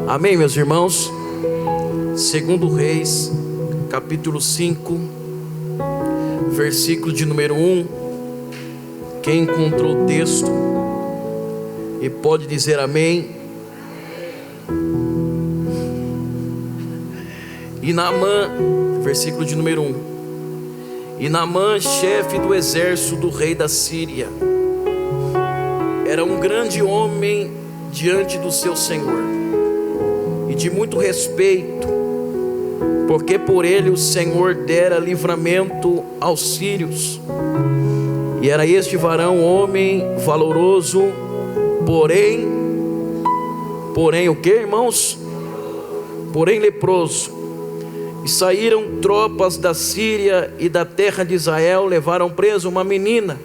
Amém, meus irmãos? Segundo Reis, capítulo 5, versículo de número 1. Quem encontrou o texto e pode dizer amém. E Naamã, versículo de número 1. E Naamã, chefe do exército do rei da Síria, era um grande homem diante do seu senhor, e de muito respeito, porque por ele o Senhor dera livramento aos sírios. E era este varão homem valoroso, porém o que, irmãos? Porém leproso. E saíram tropas da Síria e da terra de Israel, levaram preso uma menina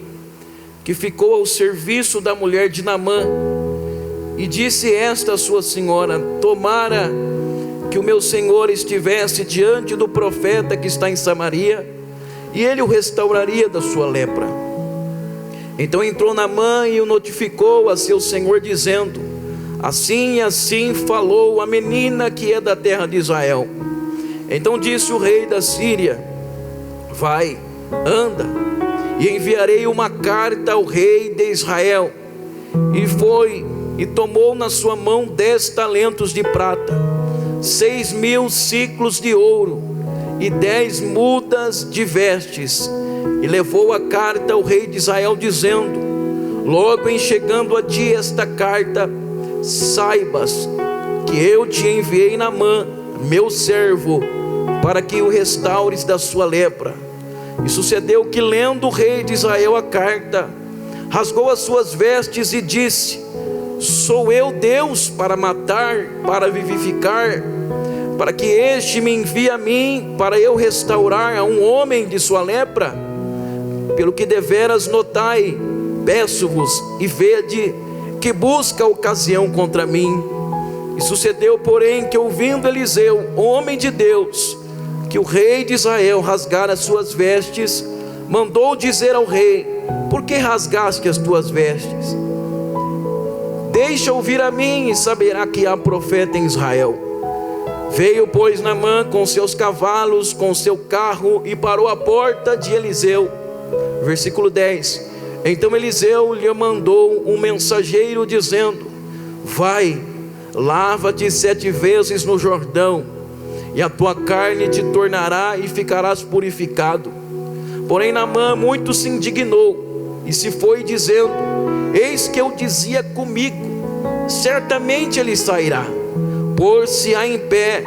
que ficou ao serviço da mulher de Naamã. E disse esta a sua senhora: tomara que o meu senhor estivesse diante do profeta que está em Samaria, e ele o restauraria da sua lepra. Então entrou Naamã e o notificou a seu senhor, dizendo: assim e assim falou a menina que é da terra de Israel. Então disse o rei da Síria: vai, anda, e enviarei uma carta ao rei de Israel. E foi e tomou na sua mão 10 talentos de prata, 6.000 siclos de ouro e 10 mudas de vestes, e levou a carta ao rei de Israel, dizendo: logo em chegando a ti esta carta, saibas que eu te enviei Naamã, meu servo, para que o restaures da sua lepra. E sucedeu que, lendo o rei de Israel a carta, rasgou as suas vestes e disse: sou eu Deus para matar, para vivificar, para que este me envie a mim, para eu restaurar a um homem de sua lepra? Pelo que deveras notai, peço-vos e vede que busca ocasião contra mim. E sucedeu, porém, que ouvindo Eliseu, homem de Deus, que o rei de Israel rasgara as suas vestes, mandou dizer ao rei: por que rasgaste as tuas vestes? Deixa ouvir a mim e saberá que há profeta em Israel. Veio, pois, Naamã com seus cavalos, com seu carro, e parou à porta de Eliseu. Versículo 10. Então Eliseu lhe mandou um mensageiro, dizendo: vai, lava-te 7 vezes no Jordão, e a tua carne te tornará e ficarás purificado. Porém Naamã muito se indignou e se foi, dizendo: eis que eu dizia comigo, certamente ele sairá, pôr-se-á em pé,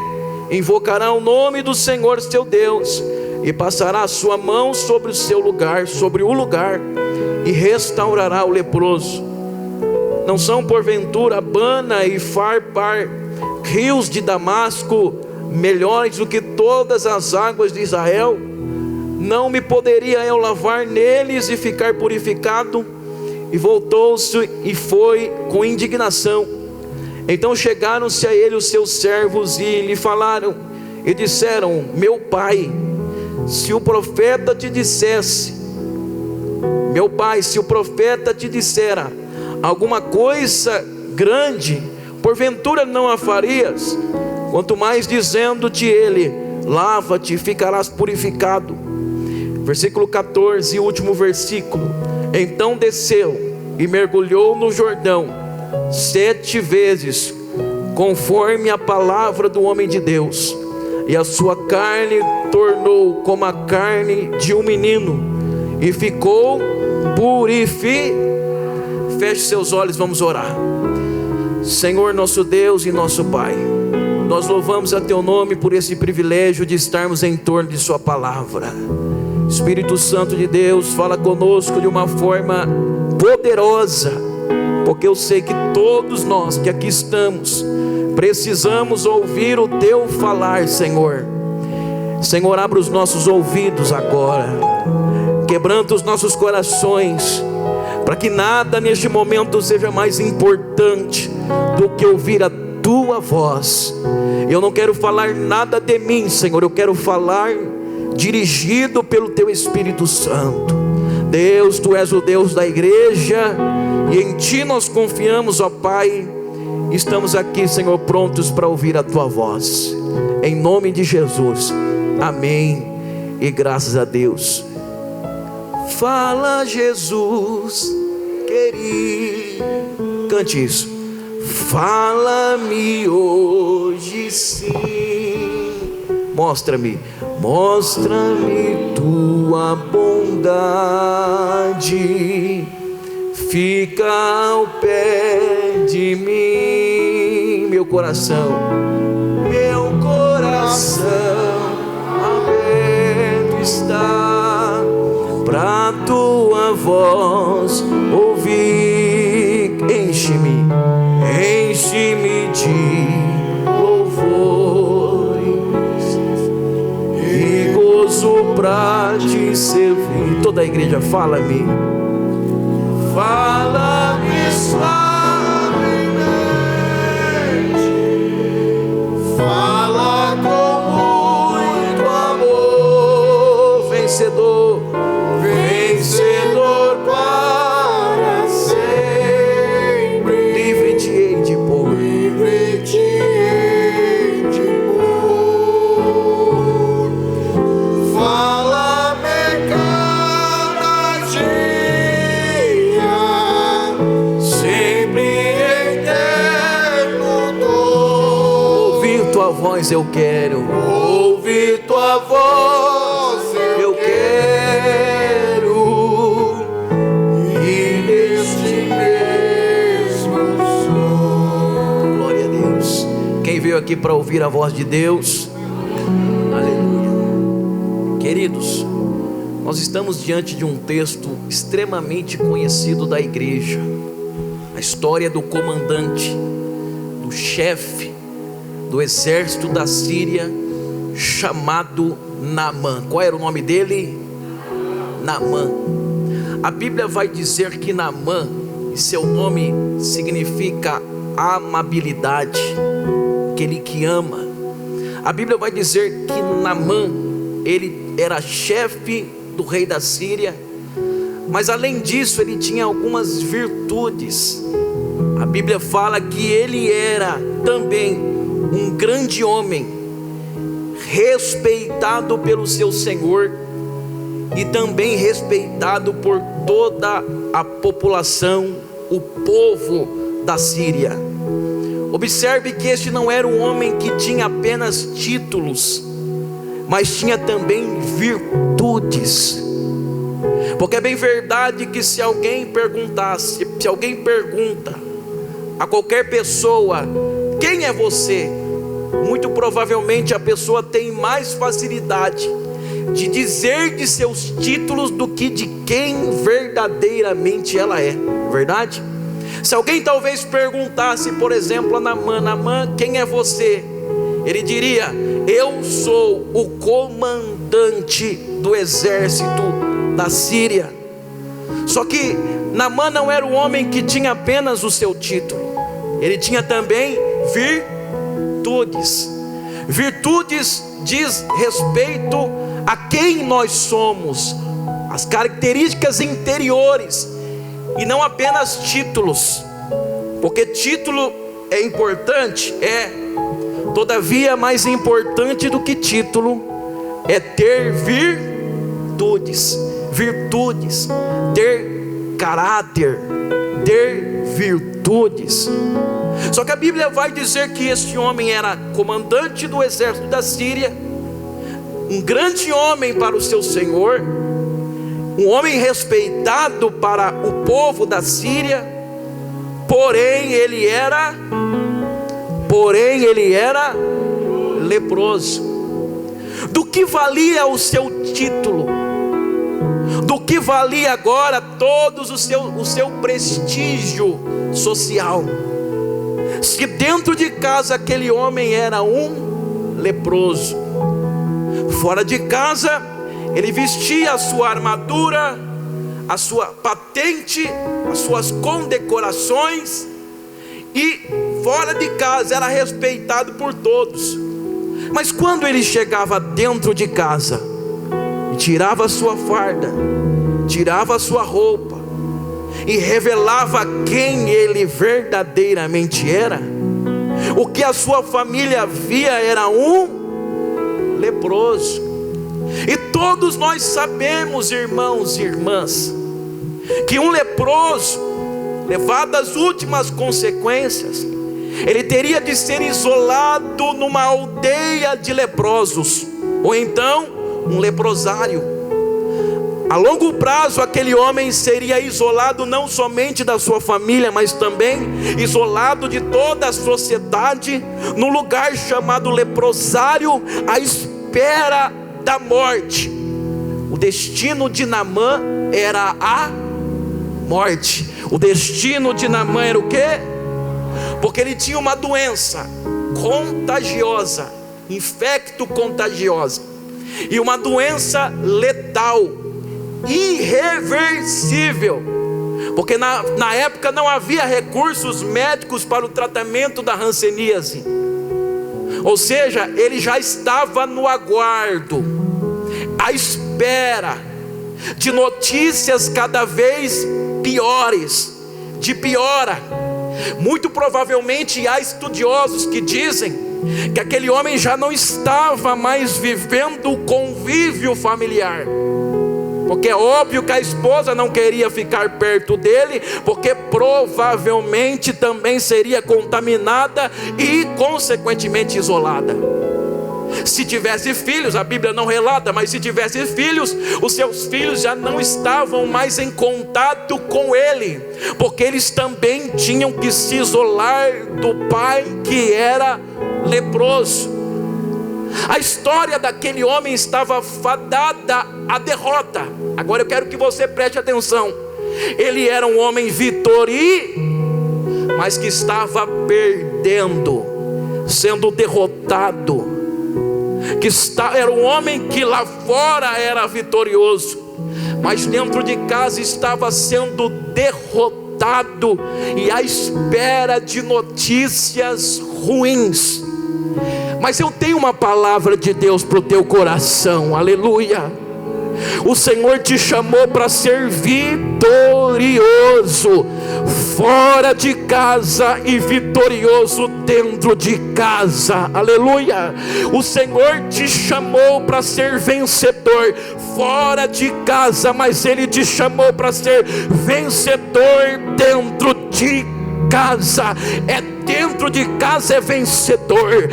invocará o nome do Senhor seu Deus, e passará a sua mão sobre o seu lugar, sobre o lugar, e restaurará o leproso. Não são porventura Abana e Farpar, rios de Damasco, melhores do que todas as águas de Israel? Não me poderia eu lavar neles e ficar purificado? E voltou-se e foi com indignação. Então chegaram-se a ele os seus servos e lhe falaram e disseram: meu pai, se o profeta te dissesse, meu pai, se o profeta te dissera alguma coisa grande, porventura não a farias? Quanto mais dizendo-te ele: lava-te e ficarás purificado. Versículo 14, último versículo. Então desceu e mergulhou no Jordão 7 vezes, conforme a palavra do homem de Deus, e a sua carne tornou como a carne de um menino, e ficou purificado. Feche seus olhos, vamos orar. Senhor nosso Deus e nosso Pai, nós louvamos a Teu nome por esse privilégio de estarmos em torno de Sua palavra. Espírito Santo de Deus, fala conosco de uma forma poderosa, porque eu sei que todos nós que aqui estamos precisamos ouvir o Teu falar, Senhor. Senhor, abra os nossos ouvidos agora, quebranta os nossos corações, para que nada neste momento seja mais importante do que ouvir a Tua voz. Eu não quero falar nada de mim, Senhor, eu quero falar dirigido pelo Teu Espírito Santo. Deus, Tu és o Deus da igreja, e em Ti nós confiamos, ó Pai, Estamos aqui, Senhor, prontos para ouvir a Tua voz. Em nome de Jesus. Amém. E graças a Deus. Fala, Jesus querido. Cante isso. Fala-me hoje sim. Mostra-me tua bondade. Fica ao pé de mim, meu coração aberto está pra tua voz ouvir. Enche-me de louvores e gozo pra te servir. Toda a igreja, fala-me suavemente, fala com muito amor, vencedor para sempre. Livre-te-ei de pôr, fala-me cada dia, sempre eterno dor. Ouvir tua voz eu quero, ouvir tua voz eu quero, e neste mesmo som. Glória a Deus. Quem veio aqui para ouvir a voz de Deus? Aleluia. Queridos, nós estamos diante de um texto extremamente conhecido da igreja. A história do comandante, do chefe do exército da Síria, chamado Naamã. Qual era o nome dele? Naamã. A Bíblia vai dizer que Naamã, e seu nome significa amabilidade, aquele que ama. A Bíblia vai dizer que Naamã, ele era chefe do rei da Síria, mas além disso ele tinha algumas virtudes. A Bíblia fala que ele era também um grande homem, respeitado pelo seu Senhor e também respeitado por toda a população, o povo da Síria. Observe que este não era um homem que tinha apenas títulos, mas tinha também virtudes. Porque é bem verdade que se alguém pergunta a qualquer pessoa: quem é você? Muito provavelmente a pessoa tem mais facilidade de dizer de seus títulos do que de quem verdadeiramente ela é, verdade? Se alguém talvez perguntasse, por exemplo, a Naamã, quem é você? Ele diria: eu sou o comandante do exército da Síria. Só que Naamã não era um homem que tinha apenas o seu título, ele tinha também virtudes. Virtudes diz respeito a quem nós somos, as características interiores, e não apenas títulos. Porque título é importante, todavia mais importante do que título é ter virtudes, ter caráter, ter virtudes. Só que a Bíblia vai dizer que este homem era comandante do exército da Síria, um grande homem para o seu Senhor, um homem respeitado para o povo da Síria, porém ele era leproso. Do que valia o seu título? Do que valia agora todo o seu prestígio social, se dentro de casa aquele homem era um leproso? Fora de casa ele vestia a sua armadura, a sua patente, as suas condecorações, e fora de casa era respeitado por todos. Mas quando ele chegava dentro de casa, tirava a sua farda, tirava a sua roupa e revelava quem ele verdadeiramente era, o que a sua família via era um leproso. E todos nós sabemos, irmãos e irmãs, que um leproso, levado às últimas consequências, ele teria de ser isolado numa aldeia de leprosos, ou então um leprosário. A longo prazo, aquele homem seria isolado não somente da sua família, mas também isolado de toda a sociedade, num lugar chamado leprosário, à espera da morte. O destino de Naamã era a morte. O destino de Naamã era o quê? Porque ele tinha uma doença contagiosa, infecto-contagiosa, e uma doença letal, irreversível, porque na época não havia recursos médicos para o tratamento da hanseníase. Ou seja, ele já estava no aguardo, à espera de notícias cada vez piores, de piora. Muito provavelmente há estudiosos que dizem que aquele homem já não estava mais vivendo o convívio familiar, porque é óbvio que a esposa não queria ficar perto dele, porque provavelmente também seria contaminada e consequentemente isolada. Se tivesse filhos, a Bíblia não relata, mas se tivesse filhos, os seus filhos já não estavam mais em contato com ele, porque eles também tinham que se isolar do pai que era leproso. A história daquele homem estava fadada à derrota. Agora eu quero que você preste atenção. Ele era um homem vitorioso, mas que estava perdendo, sendo derrotado. Era um homem que lá fora era vitorioso, mas dentro de casa estava sendo derrotado e à espera de notícias ruins. Mas eu tenho uma palavra de Deus para o teu coração, aleluia. O Senhor te chamou para ser vitorioso fora de casa e vitorioso dentro de casa, aleluia. O Senhor te chamou para ser vencedor fora de casa, mas Ele te chamou para ser vencedor dentro de casa. Dentro de casa é vencedor,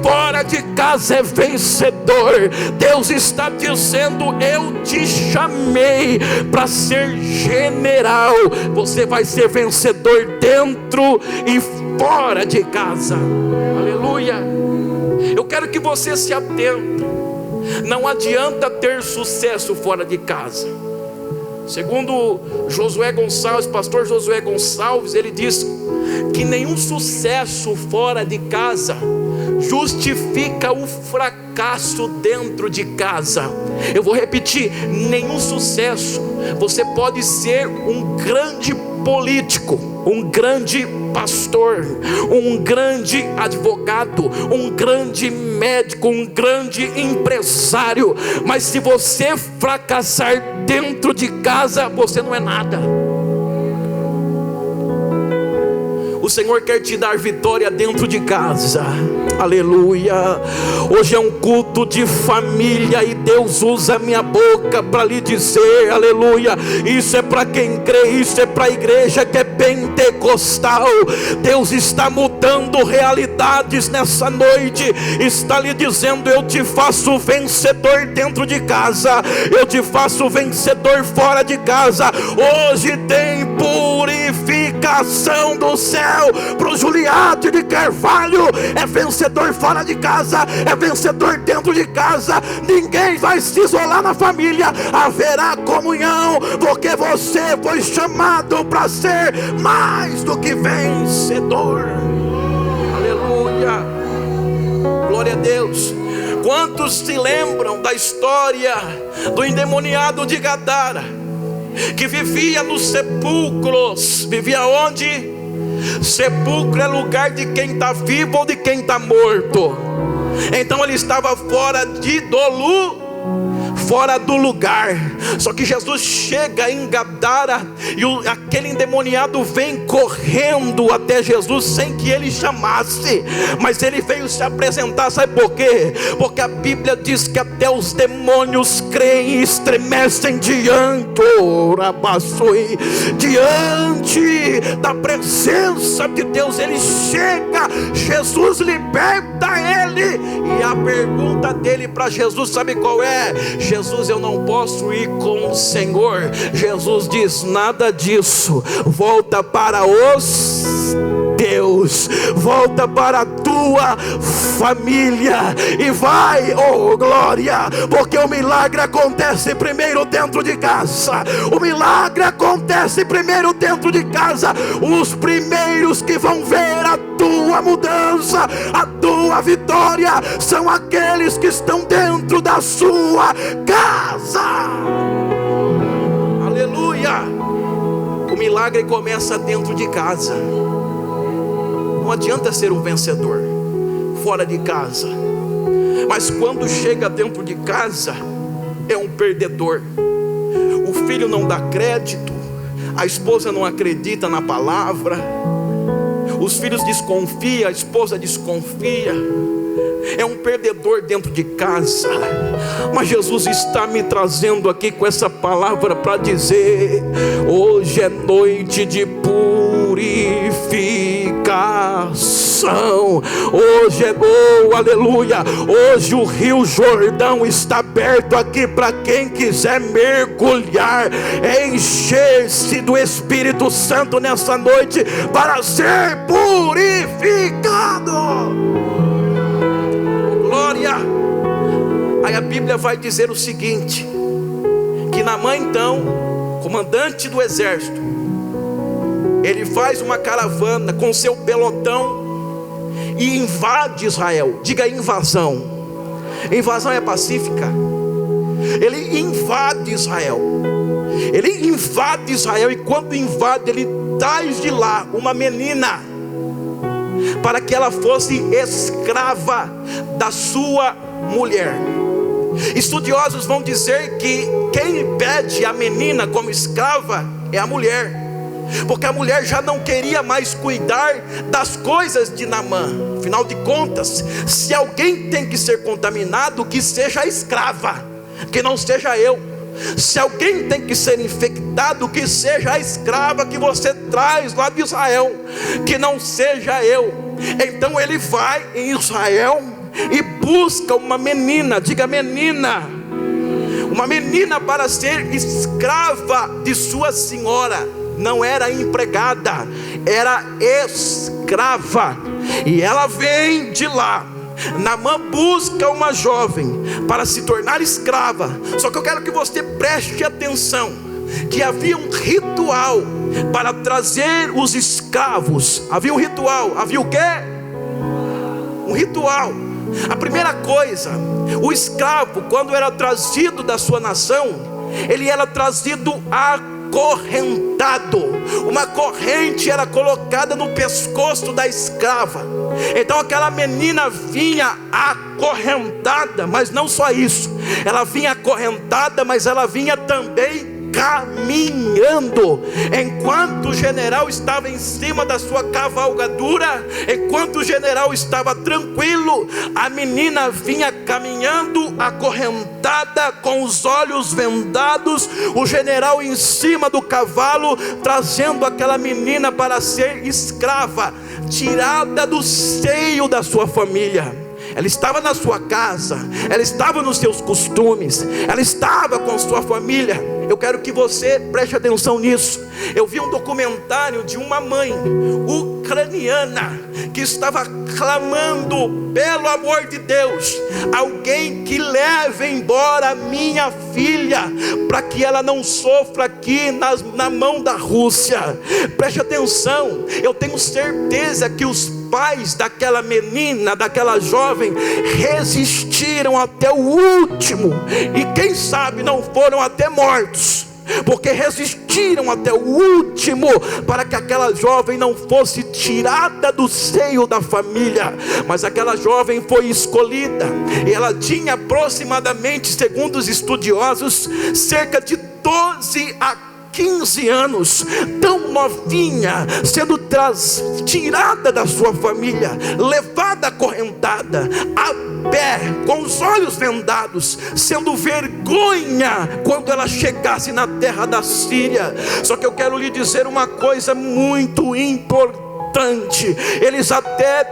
fora de casa é vencedor. Deus está dizendo: eu te chamei para ser general. Você vai ser vencedor dentro e fora de casa, aleluia. Eu quero que você se atente. Não adianta ter sucesso fora de casa. Segundo Josué Gonçalves, pastor Josué Gonçalves, ele diz que nenhum sucesso fora de casa justifica o fracasso dentro de casa. Eu vou repetir: nenhum sucesso. Você pode ser um grande político, um grande pastor, um grande advogado, um grande médico, um grande empresário, mas se você fracassar dentro de casa, você não é nada. O Senhor quer te dar vitória dentro de casa, aleluia. Hoje é um culto de família e Deus usa a minha boca para lhe dizer, aleluia. Isso é para quem crê, isso é para a igreja que é pentecostal. Deus está mudando realidades nessa noite, está lhe dizendo: eu te faço vencedor dentro de casa, eu te faço vencedor fora de casa. Hoje tem purificação do céu para o Juliade de Carvalho. É vencedor fora de casa, é vencedor dentro de casa. Ninguém vai se isolar na família, haverá comunhão, porque você foi chamado para ser mais do que vencedor, aleluia, glória a Deus. Quantos se lembram da história do endemoniado de Gadara, que vivia nos sepulcros? Vivia onde? Sepulcro é lugar de quem está vivo ou de quem está morto. Então ele estava fora do fora do lugar. Só que Jesus chega em Gadara e aquele endemoniado vem correndo até Jesus sem que ele chamasse, mas ele veio se apresentar. Sabe por quê? Porque a Bíblia diz que até os demônios creem e estremecem diante da presença de Deus. Ele chega, Jesus liberta ele, e a pergunta dele para Jesus, sabe qual é? Jesus, eu não posso ir com o Senhor. Jesus diz: nada disso, volta para os teus, volta para a tua família e vai, oh glória, porque o milagre acontece primeiro dentro de casa. O milagre acontece primeiro dentro de casa. Os primeiros que vão ver a tua mudança, a tua vitória, são aqueles que estão dentro da sua casa. Aleluia! O milagre começa dentro de casa. Não adianta ser um vencedor fora de casa, mas quando chega dentro de casa é um perdedor. O filho não dá crédito, a esposa não acredita na palavra, os filhos desconfiam, a esposa desconfia. É um perdedor dentro de casa. Mas Jesus está me trazendo aqui com essa palavra para dizer: hoje é noite de purificação. Hoje é, oh aleluia, hoje o Rio Jordão está aberto aqui para quem quiser mergulhar, encher-se do Espírito Santo nessa noite para ser purificado. Glória. Aí a Bíblia vai dizer o seguinte, que Naamã então, comandante do exército, ele faz uma caravana com seu pelotão e invade Israel. Diga invasão. Invasão é pacífica. Ele invade Israel. Ele invade Israel, e quando invade, ele traz de lá uma menina para que ela fosse escrava da sua mulher. Estudiosos vão dizer que quem pede a menina como escrava é a mulher, porque a mulher já não queria mais cuidar das coisas de Naamã. Afinal de contas, se alguém tem que ser contaminado, que seja a escrava, que não seja eu. Se alguém tem que ser infectado, que seja a escrava que você traz lá de Israel, que não seja eu. Então ele vai em Israel e busca uma menina. Diga menina. Uma menina para ser escrava de sua senhora. Não era empregada, era escrava. E ela vem de lá. Naamã busca uma jovem para se tornar escrava. Só que eu quero que você preste atenção, que havia um ritual para trazer os escravos. Havia um ritual. Havia o quê? Um ritual. A primeira coisa, o escravo, quando era trazido da sua nação, ele era trazido acorrentado. Uma corrente era colocada no pescoço da escrava. Então aquela menina vinha acorrentada, mas não só isso, ela vinha acorrentada, mas ela vinha também caminhando. Enquanto o general estava em cima da sua cavalgadura, enquanto o general estava tranquilo, a menina vinha caminhando acorrentada, com os olhos vendados, o general em cima do cavalo, trazendo aquela menina para ser escrava, tirada do seio da sua família. Ela estava na sua casa, ela estava nos seus costumes, ela estava com sua família. Eu quero que você preste atenção nisso. Eu vi um documentário de uma mãe ucraniana que estava clamando: pelo amor de Deus, alguém que leve embora a minha filha, para que ela não sofra aqui na mão da Rússia. Preste atenção, eu tenho certeza que os pais daquela menina, daquela jovem, resistiram até o último, e quem sabe não foram até mortos, porque resistiram até o último, para que aquela jovem não fosse tirada do seio da família. Mas aquela jovem foi escolhida, e ela tinha aproximadamente, segundo os estudiosos, cerca de 12 a 15 anos, tão novinha, sendo tirada da sua família, levada acorrentada, a pé, com os olhos vendados, sendo vergonha quando ela chegasse na terra da Síria. Só que eu quero lhe dizer uma coisa muito importante. Eles até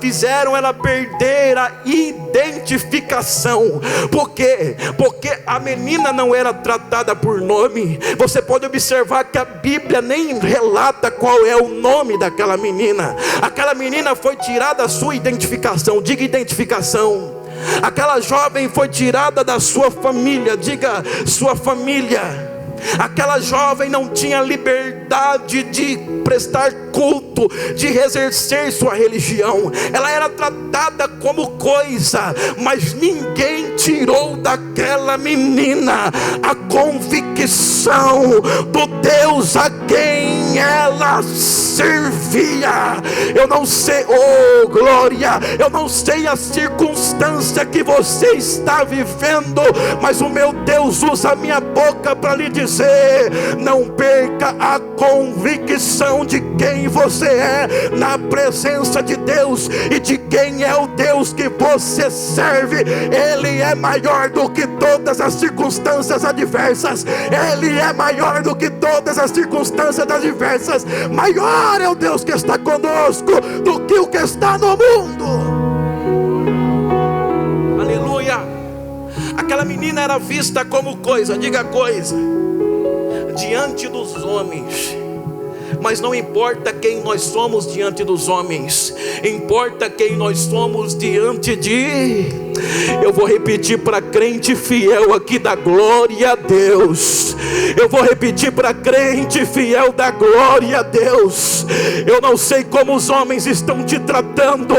fizeram ela perder a identificação. Por quê? Porque a menina não era tratada por nome. Você pode observar que a Bíblia nem relata qual é o nome daquela menina. Aquela menina foi tirada a sua identificação. Diga identificação. Aquela jovem foi tirada da sua família. Diga sua família. Aquela jovem não tinha liberdade de prestar culto, de exercer sua religião. Ela era tratada como coisa, mas ninguém tirou daquela menina a convicção do Deus a quem ela servia. Eu não sei, oh glória, eu não sei a circunstância que você está vivendo, mas o meu Deus usa a minha boca para lhe dizer: não perca a convicção de quem você é na presença de Deus e de quem é o Deus que você serve. Ele é maior do que todas as circunstâncias adversas. Ele é maior do que todas as circunstâncias adversas. Maior é o Deus que está conosco do que o que está no mundo. Aleluia. Aquela menina era vista como coisa, diga coisa, diante dos homens. Mas não importa quem nós somos diante dos homens, importa quem nós somos diante de... Eu vou repetir para crente fiel aqui da glória a Deus. Eu vou repetir para crente fiel da glória a Deus. Eu não sei como os homens estão te tratando,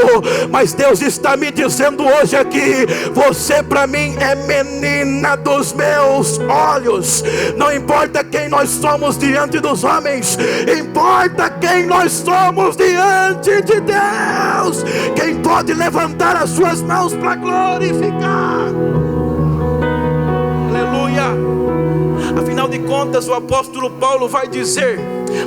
mas Deus está me dizendo hoje aqui: você para mim é menina dos meus olhos. Não importa quem nós somos diante dos homens, importa quem nós somos diante de Deus. Quem pode levantar as suas mãos para glorificar? Aleluia. Afinal de contas, o apóstolo Paulo vai dizer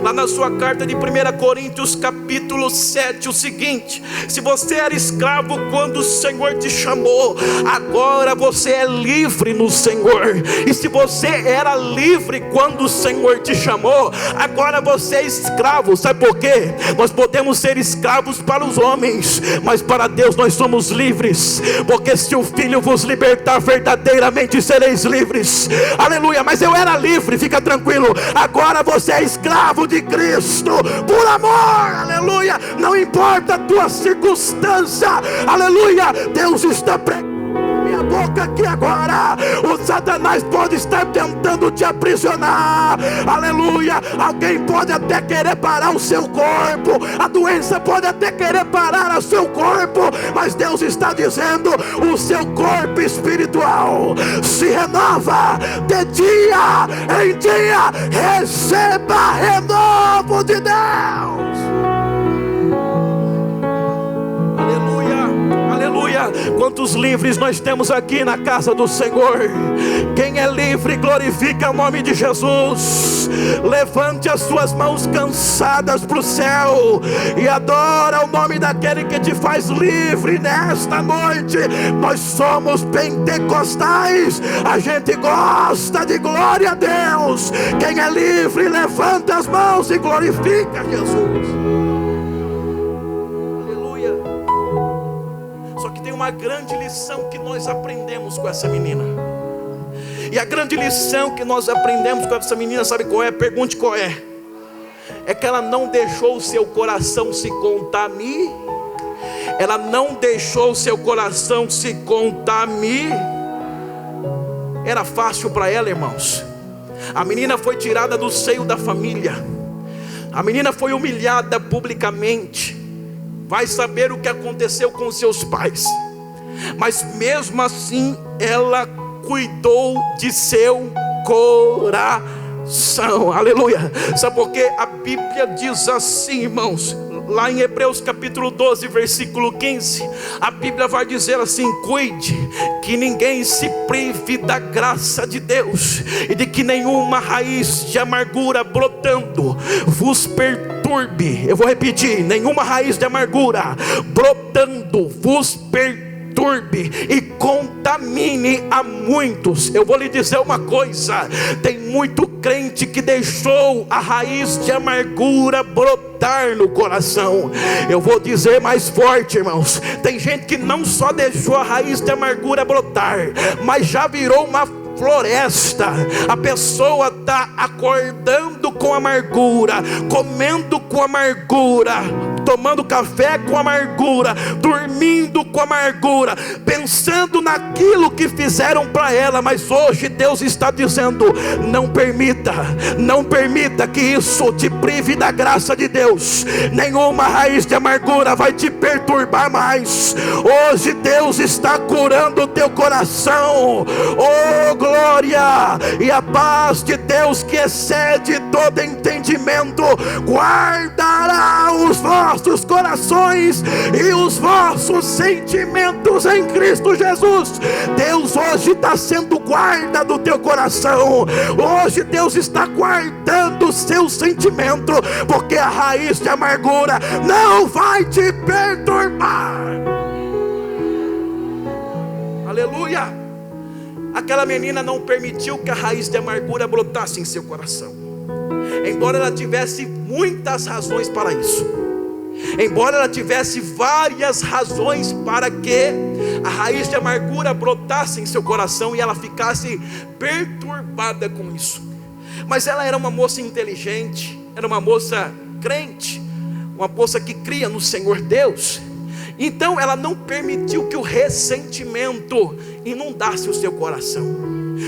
lá na sua carta de 1 Coríntios capítulo 7 o seguinte: se você era escravo quando o Senhor te chamou, agora você é livre no Senhor. E se você era livre quando o Senhor te chamou, agora você é escravo. Sabe por quê? Nós podemos ser escravos para os homens, mas para Deus nós somos livres, porque se o Filho vos libertar, verdadeiramente sereis livres. Aleluia. Mas eu era livre, fica tranquilo. Agora você é escravo de Cristo, por amor, aleluia. Não importa a tua circunstância, aleluia. Deus está pregando minha boca aqui agora. O Satanás pode estar tentando te aprisionar, aleluia. Alguém pode até querer parar o seu corpo, a doença pode até querer parar o seu corpo, mas Deus está dizendo: o seu corpo espiritual se renova de dia em dia. Receba renovo de Deus. Aleluia. Quantos livres nós temos aqui na casa do Senhor? Quem é livre, glorifica o nome de Jesus. Levante as suas mãos cansadas para o céu e adora o nome daquele que te faz livre nesta noite. Nós somos pentecostais, a gente gosta de glória a Deus. Quem é livre, levanta as mãos e glorifica Jesus. Uma grande lição que nós aprendemos com essa menina. E a grande lição que nós aprendemos com essa menina, sabe qual é? Pergunte qual é. É que ela não deixou o seu coração se contaminar. Ela não deixou o seu coração se contaminar. Era fácil para ela, irmãos. A menina foi tirada do seio da família. A menina foi humilhada publicamente. Vai saber o que aconteceu com seus pais. Mas mesmo assim ela cuidou de seu coração. Aleluia. Sabe por quê? A Bíblia diz assim, irmãos, lá em Hebreus capítulo 12, versículo 15, a Bíblia vai dizer assim: cuide que ninguém se prive da graça de Deus, e de que nenhuma raiz de amargura brotando vos perturbe. Eu vou repetir: nenhuma raiz de amargura brotando vos perturbe e contamine a muitos. Eu vou lhe dizer uma coisa: tem muito crente que deixou a raiz de amargura brotar no coração. Eu vou dizer mais forte, irmãos: tem gente que não só deixou a raiz de amargura brotar, mas já virou uma floresta. A pessoa está acordando com amargura, comendo com amargura, tomando café com amargura, dormindo com amargura, pensando naquilo que fizeram para ela. Mas hoje Deus está dizendo: não permita que isso te prive da graça de Deus. Nenhuma raiz de amargura vai te perturbar mais. Hoje Deus está curando o teu coração. Oh glória! E a paz de Deus, que excede todo entendimento, guardará os vossos corações e os vossos sentimentos em Cristo Jesus. Deus hoje está sendo guarda do teu coração. Hoje Deus está guardando o seu sentimento, porque a raiz de amargura não vai te perturbar. Aleluia. Aquela menina não permitiu que a raiz de amargura brotasse em seu coração, embora ela tivesse muitas razões para isso, embora ela tivesse várias razões para que a raiz de amargura brotasse em seu coração e ela ficasse perturbada com isso. Mas ela era uma moça inteligente, era uma moça crente, uma moça que cria no Senhor Deus. Então ela não permitiu que o ressentimento inundasse o seu coração.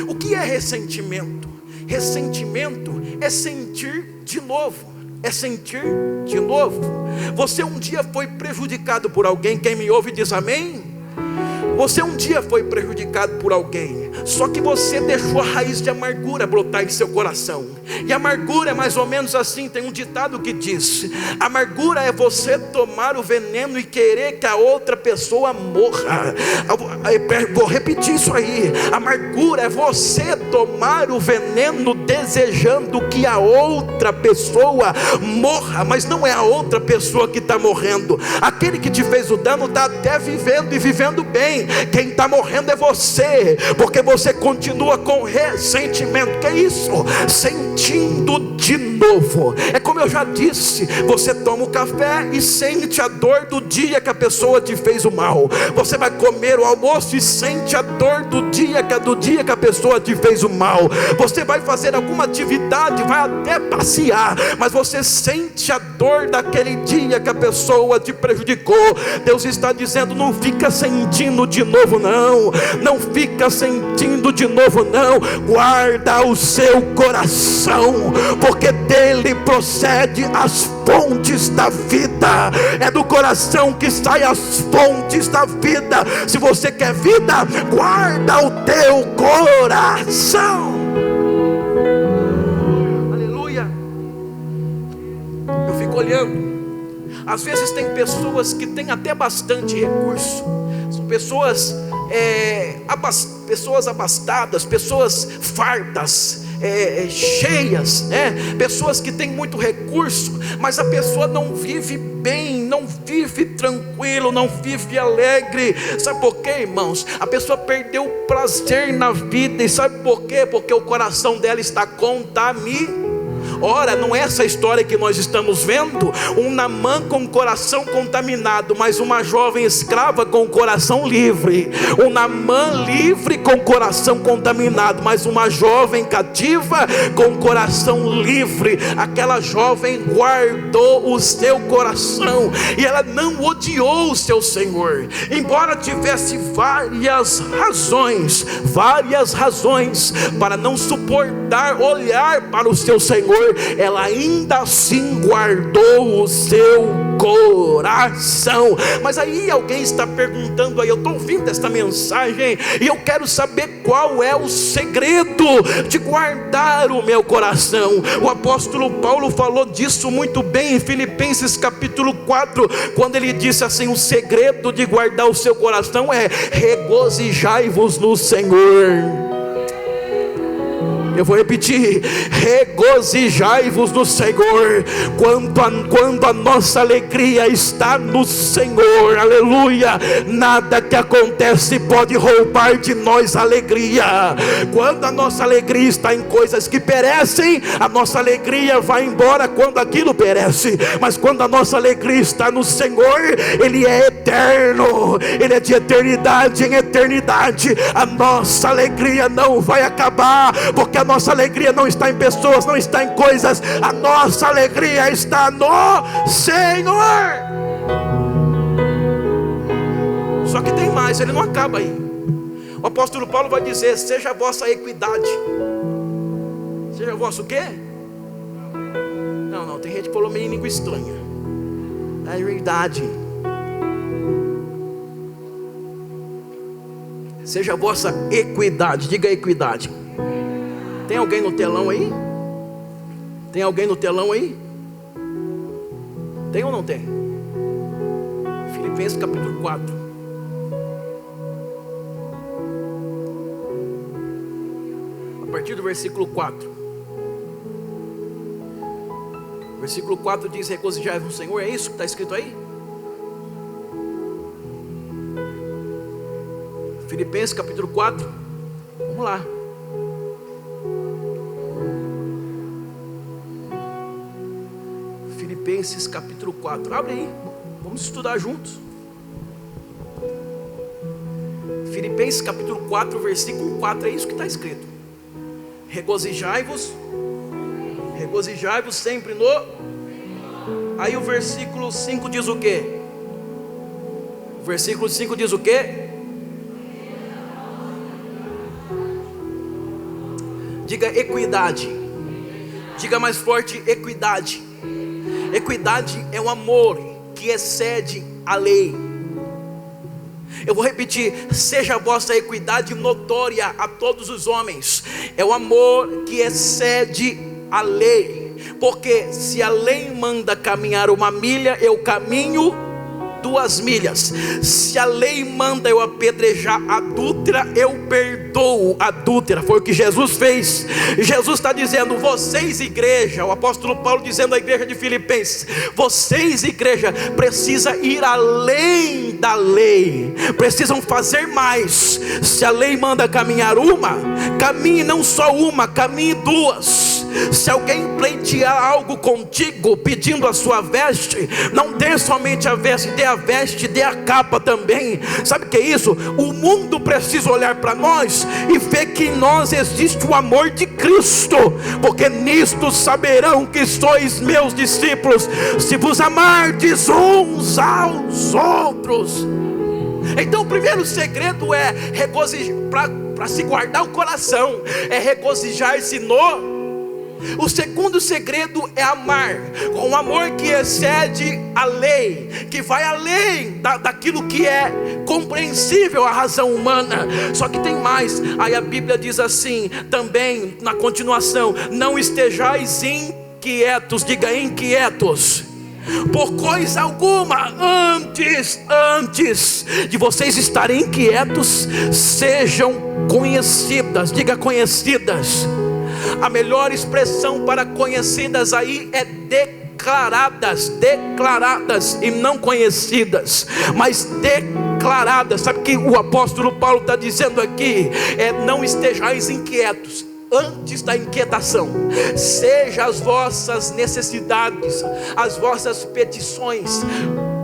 O que é ressentimento? Ressentimento é sentir de novo. É sentir de novo. Você um dia foi prejudicado por alguém. Quem me ouve diz amém. Você um dia foi prejudicado por alguém, só que você deixou a raiz de amargura brotar em seu coração. E amargura é mais ou menos assim. Tem um ditado que diz: amargura é você tomar o veneno e querer que a outra pessoa morra. Vou repetir isso aí: amargura é você tomar o veneno desejando que a outra pessoa morra, mas não é a outra pessoa que está morrendo. Aquele que te fez o dano está até vivendo e vivendo bem. Quem está morrendo é você, porque você continua com ressentimento. Que é isso? Sentindo de novo. É como eu já disse: você toma o café e sente a dor do dia que a pessoa te fez o mal. Você vai comer o almoço e sente a dor do dia que a pessoa te fez o mal. Você vai fazer alguma atividade, vai até passear, mas você sente a dor daquele dia que a pessoa te prejudicou. Deus está dizendo: não fica sentindo de novo não. Não fica sentindo de novo não. Guarda o seu coração, porque dele procede as fontes da vida. É do coração que saem as fontes da vida. Se você quer vida, guarda o teu coração. Aleluia. Eu fico olhando. Às vezes tem pessoas que têm até bastante recurso. São pessoas pessoas abastadas, pessoas fartas, cheias, pessoas que têm muito recurso, mas a pessoa não vive bem, não vive tranquilo, não vive alegre. Sabe por quê, irmãos? A pessoa perdeu o prazer na vida. E sabe por quê? Porque o coração dela está contaminado. Ora, não é essa história que nós estamos vendo? Um Naamã com o coração contaminado, mas uma jovem escrava com o coração livre. Um Naamã livre com o coração contaminado, mas uma jovem cativa com o coração livre. Aquela jovem guardou o seu coração e ela não odiou o seu Senhor, embora tivesse várias razões para não suportar olhar para o seu Senhor. ela ainda assim guardou o seu coração. Mas aí alguém está perguntando aí, eu estou ouvindo esta mensagem e eu quero saber qual é o segredo de guardar o meu coração. O apóstolo Paulo falou disso muito bem em Filipenses capítulo 4, quando ele disse assim: o segredo de guardar o seu coração é regozijai-vos no Senhor. Eu vou repetir: regozijai-vos no Senhor. Quando a nossa alegria está no Senhor, aleluia, nada que acontece pode roubar de nós a alegria. Quando a nossa alegria está em coisas que perecem, a nossa alegria vai embora quando aquilo perece. Mas quando a nossa alegria está no Senhor, Ele é eterno, Ele é de eternidade em eternidade. A nossa alegria não vai acabar, porque a nossa alegria não está em pessoas, não está em coisas. A nossa alegria está no Senhor. Só que tem mais, ele não acaba aí. O apóstolo Paulo vai dizer: seja a vossa equidade. Seja a vossa o quê? Não, tem gente que falou meio língua estranha. É verdade. Seja a vossa equidade. Diga equidade. Tem alguém no telão aí? Tem alguém no telão aí? Tem ou não tem? Filipenses capítulo 4. A partir do versículo 4. Versículo 4 diz: regozijai-vos no Senhor. É isso que está escrito aí? Filipenses capítulo 4. Vamos lá. Filipenses capítulo 4. Abre aí, vamos estudar juntos. Filipenses capítulo 4, versículo 4. É isso que está escrito: regozijai-vos sempre no... Aí o versículo 5 diz o quê? O versículo 5 diz o quê? Diga equidade. Diga mais forte: equidade. Equidade é um amor que excede a lei. Eu vou repetir: seja a vossa equidade notória a todos os homens. É o amor que excede a lei. Porque se a lei manda caminhar 1 milha, eu caminho 2 milhas. Se a lei manda eu apedrejar adúltera, eu perdoo adúltera. Foi o que Jesus fez. Jesus está dizendo: vocês, igreja, o apóstolo Paulo dizendo à igreja de Filipenses: vocês, igreja, precisam ir além da lei, precisam fazer mais. Se a lei manda caminhar 1, caminhe não só 1, caminhe 2. Se alguém pleitear algo contigo pedindo a sua veste, não dê somente a veste, dê a veste, dê a capa também. Sabe o que é isso? O mundo precisa olhar para nós e ver que em nós existe o amor de Cristo, porque nisto saberão que sois meus discípulos, se vos amardes uns aos outros. Então o primeiro segredo é regozijar, para se guardar o coração, é regozijar-se no... O segundo segredo é amar, com um amor que excede a lei, que vai além daquilo que é compreensível à razão humana. Só que tem mais. Aí a Bíblia diz assim também, na continuação: não estejais inquietos. Diga inquietos por coisa alguma, antes de vocês estarem inquietos, sejam conhecidas. Diga conhecidas. A melhor expressão para conhecidas aí é declaradas e não conhecidas, mas declaradas. Sabe o que o apóstolo Paulo está dizendo aqui? Não estejais inquietos. Antes da inquietação, seja as vossas necessidades, as vossas petições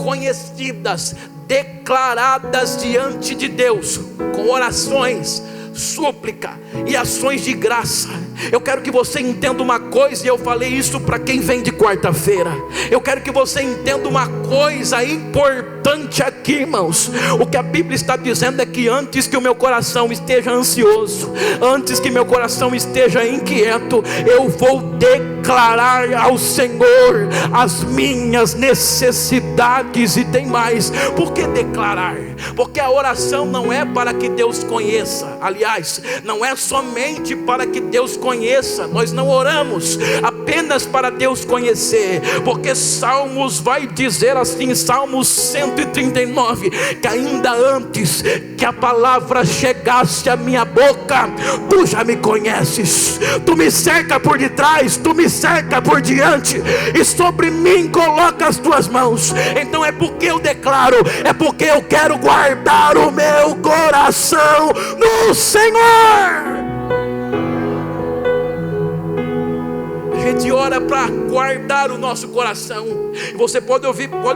conhecidas, declaradas diante de Deus, com orações, súplica e ações de graça. eu quero que você entenda uma coisa, e eu falei isso para quem vem de quarta-feira. Eu quero que você entenda uma coisa importante aqui, irmãos. O que a Bíblia está dizendo é que antes que o meu coração esteja ansioso, antes que meu coração esteja inquieto, eu vou declarar ao Senhor as minhas necessidades. E tem mais. Por que declarar? Porque a oração não é para que Deus conheça. Aliás, não é somente para que Deus conheça. Nós não oramos apenas para Deus conhecer, porque Salmos vai dizer assim, Salmos 139, que ainda antes que a palavra chegasse à minha boca, tu já me conheces. Tu me cerca por detrás, tu me cerca por diante, e sobre mim coloca as tuas mãos. Então é porque eu declaro, é porque eu quero guardar o meu coração no Senhor. A gente ora para guardar o nosso coração. Você pode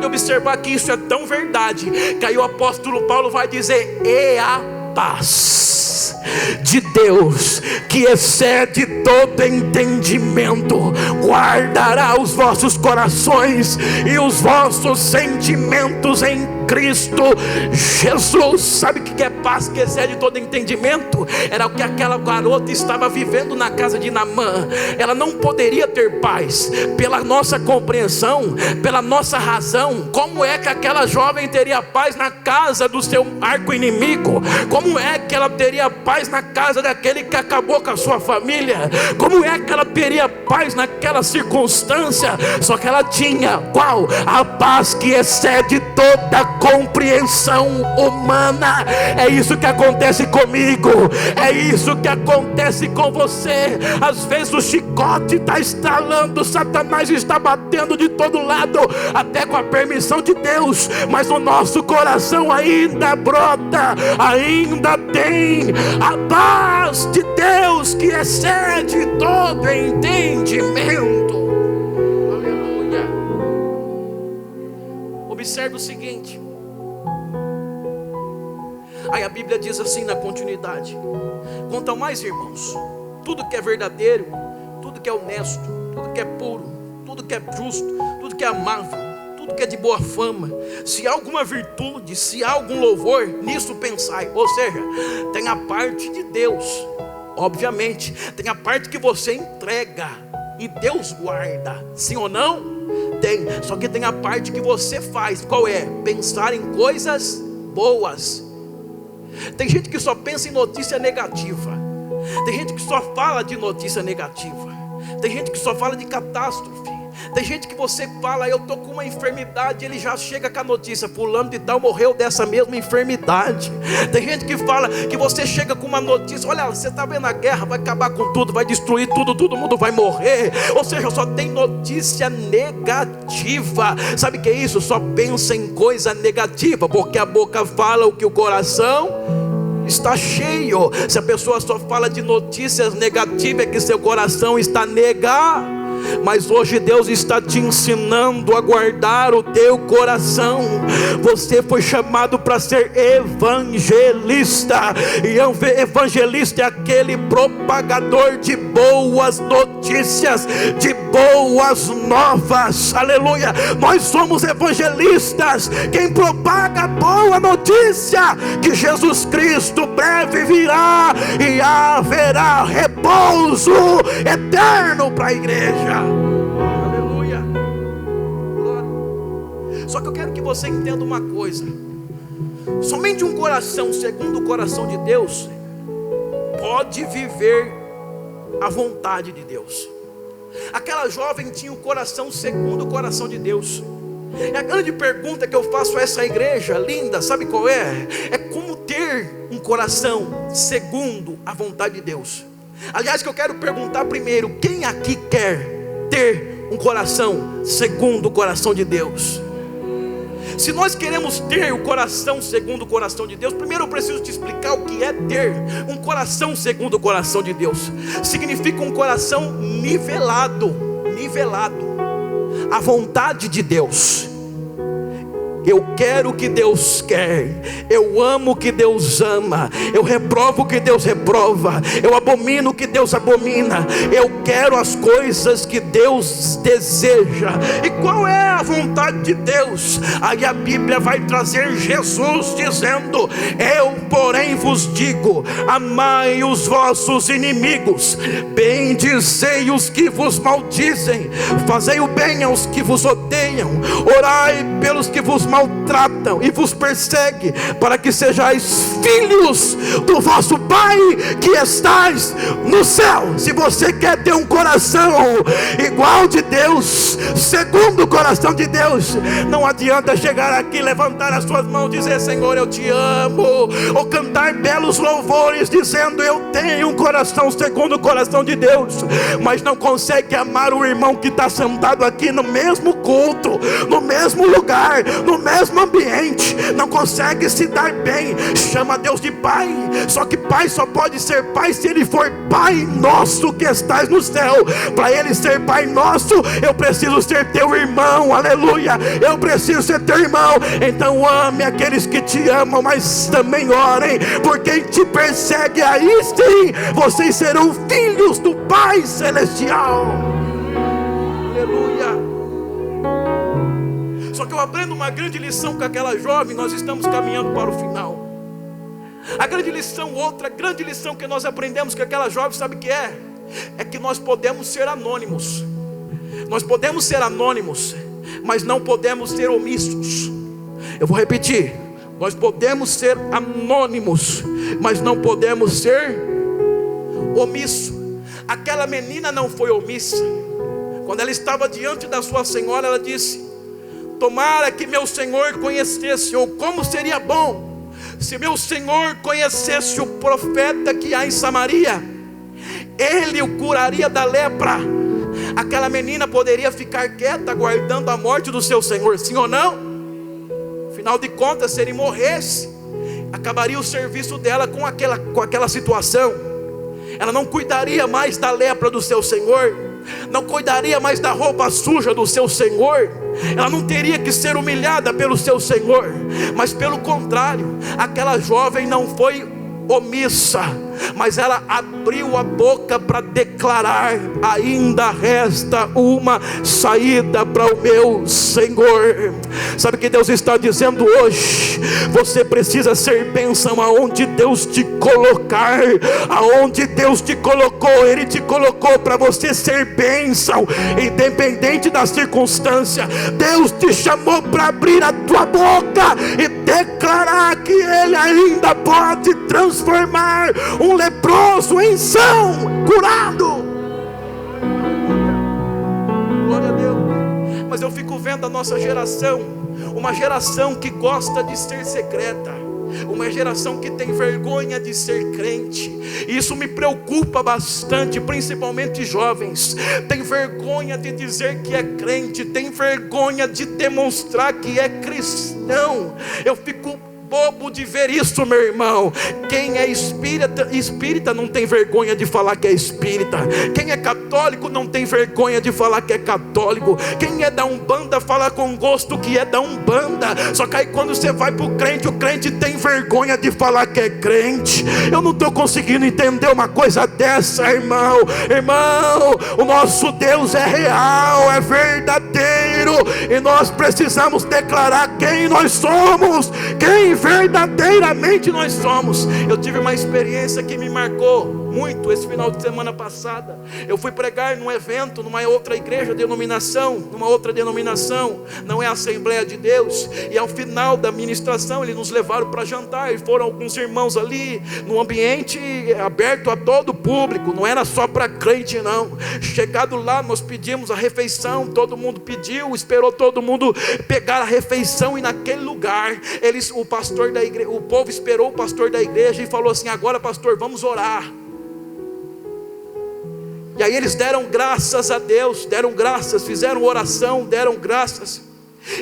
observar que isso é tão verdade, que aí o apóstolo Paulo vai dizer: e a paz de Deus, que excede todo entendimento, guardará os vossos corações e os vossos sentimentos em Cristo Jesus. Sabe o que é paz que excede todo entendimento? Era o que aquela garota estava vivendo na casa de Naamã. Ela não poderia ter paz. Pela nossa compreensão, pela nossa razão, como é que aquela jovem teria paz na casa do seu arco-inimigo? Como é que ela teria paz na casa daquele que acabou com a sua família? Como é que ela teria paz naquela circunstância? Só que ela tinha qual? A paz que excede toda compreensão humana. É isso que acontece comigo, é isso que acontece com você. Às vezes o chicote está estalando, Satanás está batendo de todo lado, até com a permissão de Deus, mas o nosso coração ainda brota, ainda tem a paz de Deus que excede todo entendimento. Aleluia. Observe o seguinte. Aí a Bíblia diz assim na continuidade: quanto ao mais, irmãos, tudo que é verdadeiro, tudo que é honesto, tudo que é puro, tudo que é justo, tudo que é amável, tudo que é de boa fama, se há alguma virtude, se há algum louvor, nisso pensai. Ou seja, tem a parte de Deus, obviamente, tem a parte que você entrega e Deus guarda, sim ou não? Tem, só que tem a parte que você faz. Qual é? Pensar em coisas boas. Tem gente que só pensa em notícia negativa. Tem gente que só fala de notícia negativa. Tem gente que só fala de catástrofe. Tem gente que você fala: eu estou com uma enfermidade, ele já chega com a notícia: fulano de tal morreu dessa mesma enfermidade. Tem gente que fala que você chega com uma notícia: olha, você está vendo a guerra, vai acabar com tudo, vai destruir tudo, todo mundo vai morrer. Ou seja, só tem notícia negativa. Sabe o que é isso? Só pensa em coisa negativa, porque a boca fala o que o coração está cheio. Se a pessoa só fala de notícias negativas, é que seu coração está negado. Mas hoje Deus está te ensinando a guardar o teu coração. Você foi chamado para ser evangelista. E evangelista é aquele propagador de boas notícias, de boas novas. Aleluia. Nós somos evangelistas, quem propaga a boa notícia que Jesus Cristo breve virá e haverá repouso eterno para a igreja. Aleluia. Glória. Só que eu quero que você entenda uma coisa: somente um coração segundo o coração de Deus pode viver a vontade de Deus. Aquela jovem tinha um coração segundo o coração de Deus. E a grande pergunta que eu faço a essa igreja linda, sabe qual é? É como ter um coração segundo a vontade de Deus. Aliás, que eu quero perguntar primeiro: quem aqui quer ter um coração segundo o coração de Deus? Se nós queremos ter o coração segundo o coração de Deus, primeiro eu preciso te explicar o que é ter um coração segundo o coração de Deus. Significa um coração nivelado à vontade de Deus. Eu quero o que Deus quer, eu amo o que Deus ama, eu reprovo o que Deus reprova, eu abomino o que Deus abomina, eu quero as coisas que Deus deseja. E qual é a vontade de Deus? Aí a Bíblia vai trazer Jesus dizendo: eu porém vos digo, amai os vossos inimigos, bendizei os que vos maldizem, fazei o bem aos que vos odeiam, orai pelos que vos maltratam e vos perseguem, para que sejais filhos do vosso Pai que estais no céu. Se você quer ter um coração igual de Deus, segundo o coração de Deus, não adianta chegar aqui, levantar as suas mãos e dizer: Senhor, eu te amo, ou cantar belos louvores dizendo: eu tenho um coração segundo o coração de Deus, mas não consegue amar o irmão que está sentado aqui no mesmo culto, no mesmo lugar, no mesmo ambiente, não consegue se dar bem, chama Deus de Pai. Só que Pai só pode ser Pai se Ele for Pai nosso que estás no céu. Para Ele ser Pai nosso, eu preciso ser teu irmão, aleluia, eu preciso ser teu irmão. Então ame aqueles que te amam, mas também orem por quem te persegue. Aí sim, vocês serão filhos do Pai Celestial, aleluia. Só que eu aprendo uma grande lição com aquela jovem. Nós estamos caminhando para o final. A grande lição, outra grande lição que nós aprendemos com aquela jovem, sabe o que é? É que nós podemos ser anônimos. Nós podemos ser anônimos, mas não podemos ser omissos. Eu vou repetir: nós podemos ser anônimos, mas não podemos ser omissos. Aquela menina não foi omissa. Quando ela estava diante da sua senhora, ela disse: tomara que meu Senhor conhecesse, ou como seria bom se meu Senhor conhecesse o profeta que há em Samaria, ele o curaria da lepra. Aquela menina poderia ficar quieta aguardando a morte do seu Senhor, sim ou não? Afinal de contas, se ele morresse, acabaria o serviço dela com aquela situação. Ela não cuidaria mais da lepra do seu Senhor, não cuidaria mais da roupa suja do seu Senhor, ela não teria que ser humilhada pelo seu Senhor. Mas pelo contrário, aquela jovem não foi omissa, mas ela abriu a boca para declarar: ainda resta uma saída para o meu Senhor. Sabe o que Deus está dizendo hoje? Você precisa ser bênção aonde Deus te colocar. Aonde Deus te colocou, Ele te colocou para você ser bênção, independente da circunstância. Deus te chamou para abrir a tua boca e declarar que Ele ainda pode transformar um leproso em são, curado. Glória a Deus. Mas eu fico vendo a nossa geração, uma geração que gosta de ser secreta, uma geração que tem vergonha de ser crente. Isso me preocupa bastante, principalmente jovens. Tem vergonha de dizer que é crente, tem vergonha de demonstrar que é cristão. Eu fico bobo de ver isso, meu irmão. Quem é espírita não tem vergonha de falar que é espírita. Quem é católico não tem vergonha de falar que é católico. Quem é da Umbanda fala com gosto que é da Umbanda. Só que aí quando você vai pro crente, o crente tem vergonha de falar que é crente. Eu não estou conseguindo entender uma coisa dessa, irmão. Irmão, o nosso Deus é real, é verdadeiro, e nós precisamos declarar quem nós somos, quem verdadeiramente nós somos. Eu tive uma experiência que me marcou muito esse final de semana passada. Eu fui pregar num evento, numa outra igreja, numa outra denominação, não é a Assembleia de Deus. E ao final da ministração, eles nos levaram para jantar, e foram alguns irmãos ali, num ambiente aberto a todo o público, não era só para crente não. Chegado lá, nós pedimos a refeição, todo mundo pediu, esperou todo mundo pegar a refeição, e naquele lugar, o povo esperou o pastor da igreja e falou assim: agora pastor, vamos orar. E aí eles deram graças a Deus, fizeram oração, deram graças.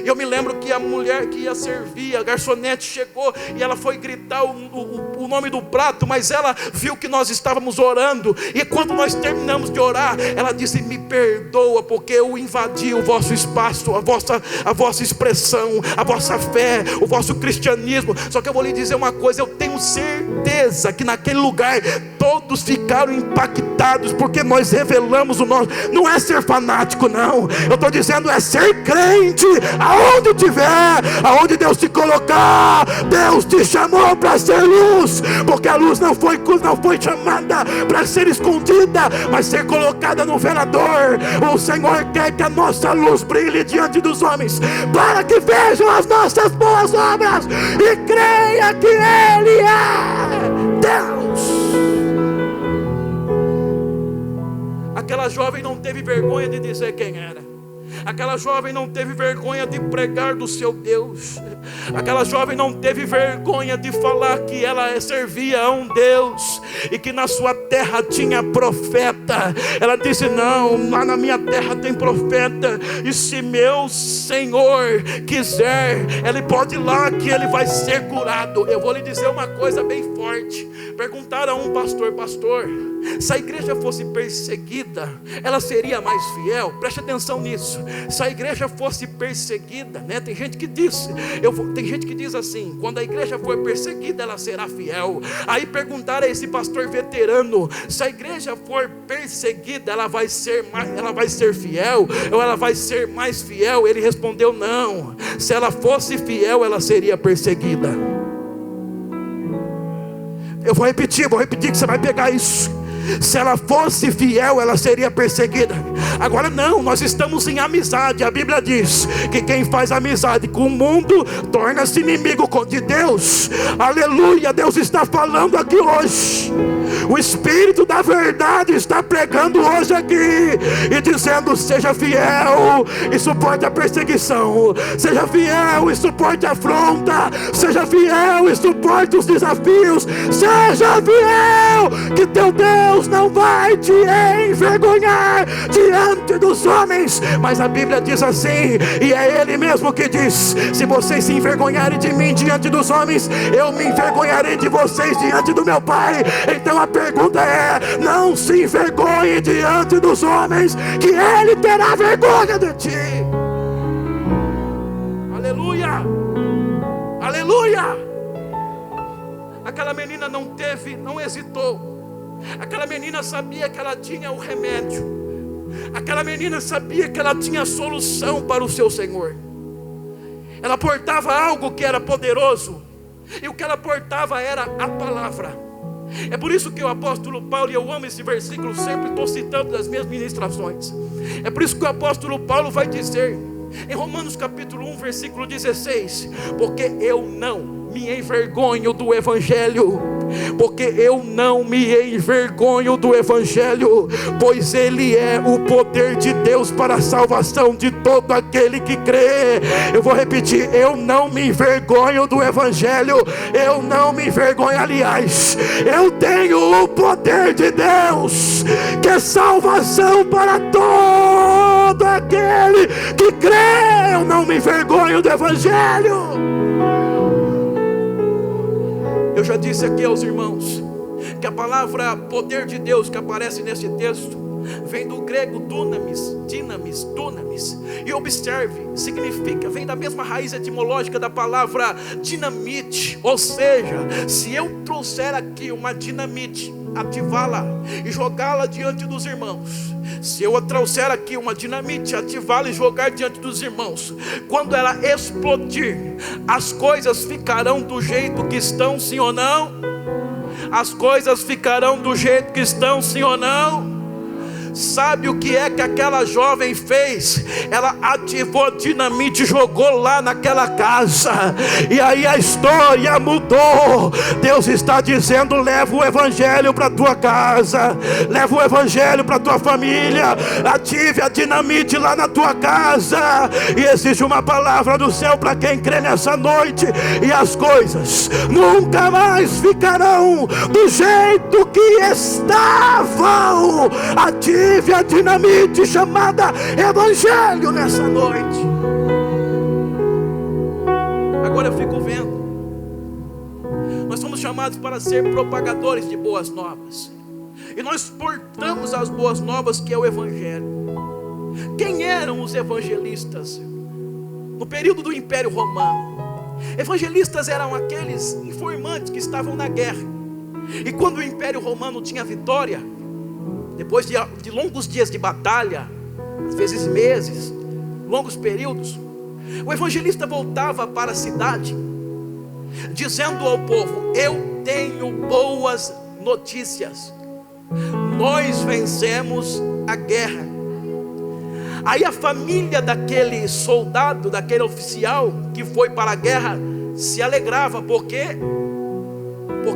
E eu me lembro que a mulher que ia servir, a garçonete, chegou e ela foi gritar o nome do prato, mas ela viu que nós estávamos orando. E quando nós terminamos de orar, ela disse: me perdoa, porque eu invadi o vosso espaço, a vossa expressão, a vossa fé, o vosso cristianismo. Só que eu vou lhe dizer uma coisa: eu tenho certeza que naquele lugar todos ficaram impactados, porque nós revelamos o nosso. Não é ser fanático, não. Eu estou dizendo é ser crente. Aonde tiver, aonde Deus te colocar, Deus te chamou para ser luz, porque a luz não foi chamada para ser escondida, mas ser colocada no velador. O Senhor quer que a nossa luz brilhe diante dos homens, para que vejam as nossas boas obras e creia que Ele é Deus. Aquela jovem não teve vergonha de dizer quem era. Aquela jovem não teve vergonha de pregar do seu Deus. Aquela jovem não teve vergonha de falar que ela servia a um Deus e que na sua terra tinha profeta. Ela disse: não, lá na minha terra tem profeta, e se meu Senhor quiser, Ele pode ir lá que ele vai ser curado. Eu vou lhe dizer uma coisa bem forte. Perguntaram a um pastor: pastor, se a igreja fosse perseguida, ela seria mais fiel? Preste atenção nisso. Se a igreja fosse perseguida, né? Tem gente que diz assim: quando a igreja for perseguida, ela será fiel. Aí perguntaram a esse pastor veterano: se a igreja for perseguida, ela vai ser fiel, ou ela vai ser mais fiel? Ele respondeu: não, se ela fosse fiel, ela seria perseguida. Eu vou repetir que você vai pegar isso. Se ela fosse fiel, ela seria perseguida. Agora não, nós estamos em amizade. A Bíblia diz que quem faz amizade com o mundo torna-se inimigo de Deus. Aleluia, Deus está falando aqui hoje. O Espírito da verdade está pregando hoje aqui e dizendo: seja fiel e suporte a perseguição. Seja fiel e suporte a afronta. Seja fiel e suporte os desafios. Seja fiel, que teu Deus não vai te envergonhar diante dos homens. Mas a Bíblia diz assim, e é Ele mesmo que diz: se vocês se envergonharem de mim diante dos homens, eu me envergonharei de vocês diante do meu Pai. Então a pergunta é: não se envergonhe diante dos homens, que Ele terá vergonha de ti. Aleluia, aleluia. Aquela menina não hesitou. Aquela menina sabia que ela tinha o remédio. Aquela menina sabia que ela tinha a solução para o seu Senhor. Ela portava algo que era poderoso, e o que ela portava era a palavra. É por isso que o apóstolo Paulo, e eu amo esse versículo, sempre estou citando das minhas ministrações. É por isso que o apóstolo Paulo vai dizer em Romanos capítulo 1, versículo 16: porque eu não me envergonho do Evangelho, porque eu não me envergonho do Evangelho, pois ele é o poder de Deus para a salvação de todo aquele que crê. Eu vou repetir: eu não me envergonho do Evangelho, eu não me envergonho. Aliás, eu tenho o poder de Deus, que é salvação para todo aquele que crê. Eu não me envergonho do Evangelho. Eu já disse aqui aos irmãos que a palavra poder de Deus que aparece nesse texto vem do grego dunamis, e observe, vem da mesma raiz etimológica da palavra dinamite. Ou seja, se eu trouxer aqui uma dinamite, ativá-la e jogá-la diante dos irmãos, se eu trouxer aqui uma dinamite, ativá-la e jogar diante dos irmãos, quando ela explodir, as coisas ficarão do jeito que estão, sim ou não? As coisas ficarão do jeito que estão, sim ou não? Sabe o que é que aquela jovem fez? Ela ativou a dinamite e jogou lá naquela casa, e aí a história mudou. Deus está dizendo: leva o Evangelho para a tua casa, leva o Evangelho para a tua família, ative a dinamite lá na tua casa. E existe uma palavra do céu para quem crê nessa noite: e as coisas nunca mais ficarão do jeito que estavam. Ative a dinamite chamada Evangelho nessa noite. Agora eu fico vendo. Nós somos chamados para ser propagadores de boas novas. E nós portamos as boas novas, que é o Evangelho. Quem eram os evangelistas no período do Império Romano? Evangelistas eram aqueles informantes que estavam na guerra. E quando o Império Romano tinha vitória, depois de longos dias de batalha, às vezes meses, longos períodos, o evangelista voltava para a cidade, dizendo ao povo: eu tenho boas notícias, nós vencemos a guerra. Aí a família daquele soldado, daquele oficial que foi para a guerra, se alegrava, porque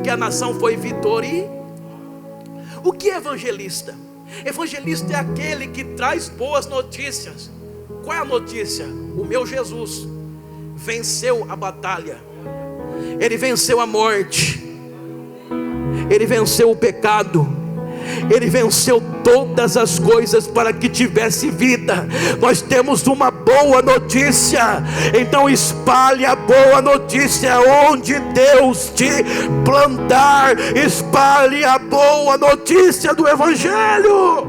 a nação foi vitoriosa. O que é evangelista? Evangelista é aquele que traz boas notícias. Qual é a notícia? O meu Jesus venceu a batalha, Ele venceu a morte, Ele venceu o pecado, Ele venceu todas as coisas para que tivesse vida. Nós temos uma boa notícia. Então espalhe a boa notícia onde Deus te plantar. Espalhe a boa notícia do Evangelho.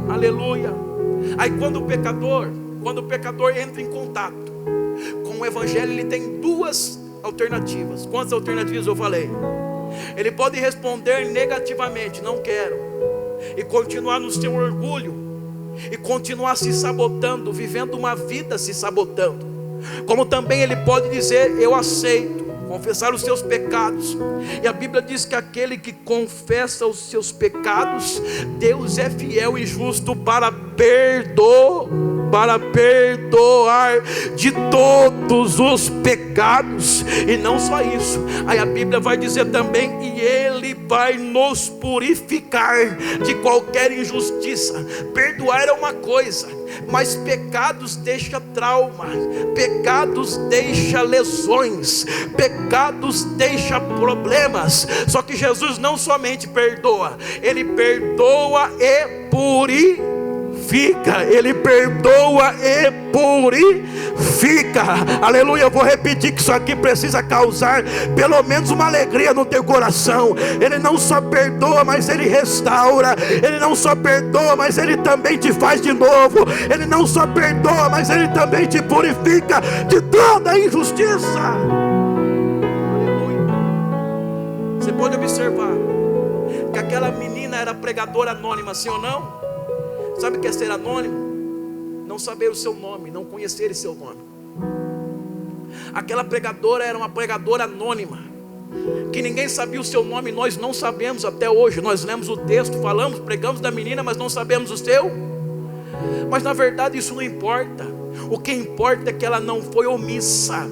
Aleluia. Aí quando o pecador entra em contato com o Evangelho, ele tem duas alternativas. Quantas alternativas eu falei? Ele pode responder negativamente: não quero, e continuar no seu orgulho, e continuar se sabotando, vivendo uma vida se sabotando. Como também ele pode dizer: eu aceito, confessar os seus pecados. E a Bíblia diz que aquele que confessa os seus pecados, Deus é fiel e justo para perdoar de todos os pecados. E não só isso, aí a Bíblia vai dizer também: e Ele vai nos purificar de qualquer injustiça. Perdoar é uma coisa, mas pecados deixa trauma, pecados deixa lesões, pecados deixa problemas. Só que Jesus não somente perdoa, Ele perdoa e purifica. Ele perdoa e purifica. Aleluia. Eu vou repetir que isso aqui precisa causar pelo menos uma alegria no teu coração. Ele não só perdoa, mas Ele restaura. Ele não só perdoa, mas Ele também te faz de novo. Ele não só perdoa, mas Ele também te purifica de toda injustiça. Aleluia. Você pode observar que aquela menina era pregadora anônima, sim ou não? Sabe o que é ser anônimo? Não saber o seu nome, não conhecer seu nome. Aquela pregadora era uma pregadora anônima, que ninguém sabia o seu nome. Nós não sabemos até hoje. Nós lemos o texto, falamos, pregamos da menina, mas não sabemos o seu. Mas na verdade isso não importa. O que importa é que ela não foi omissa,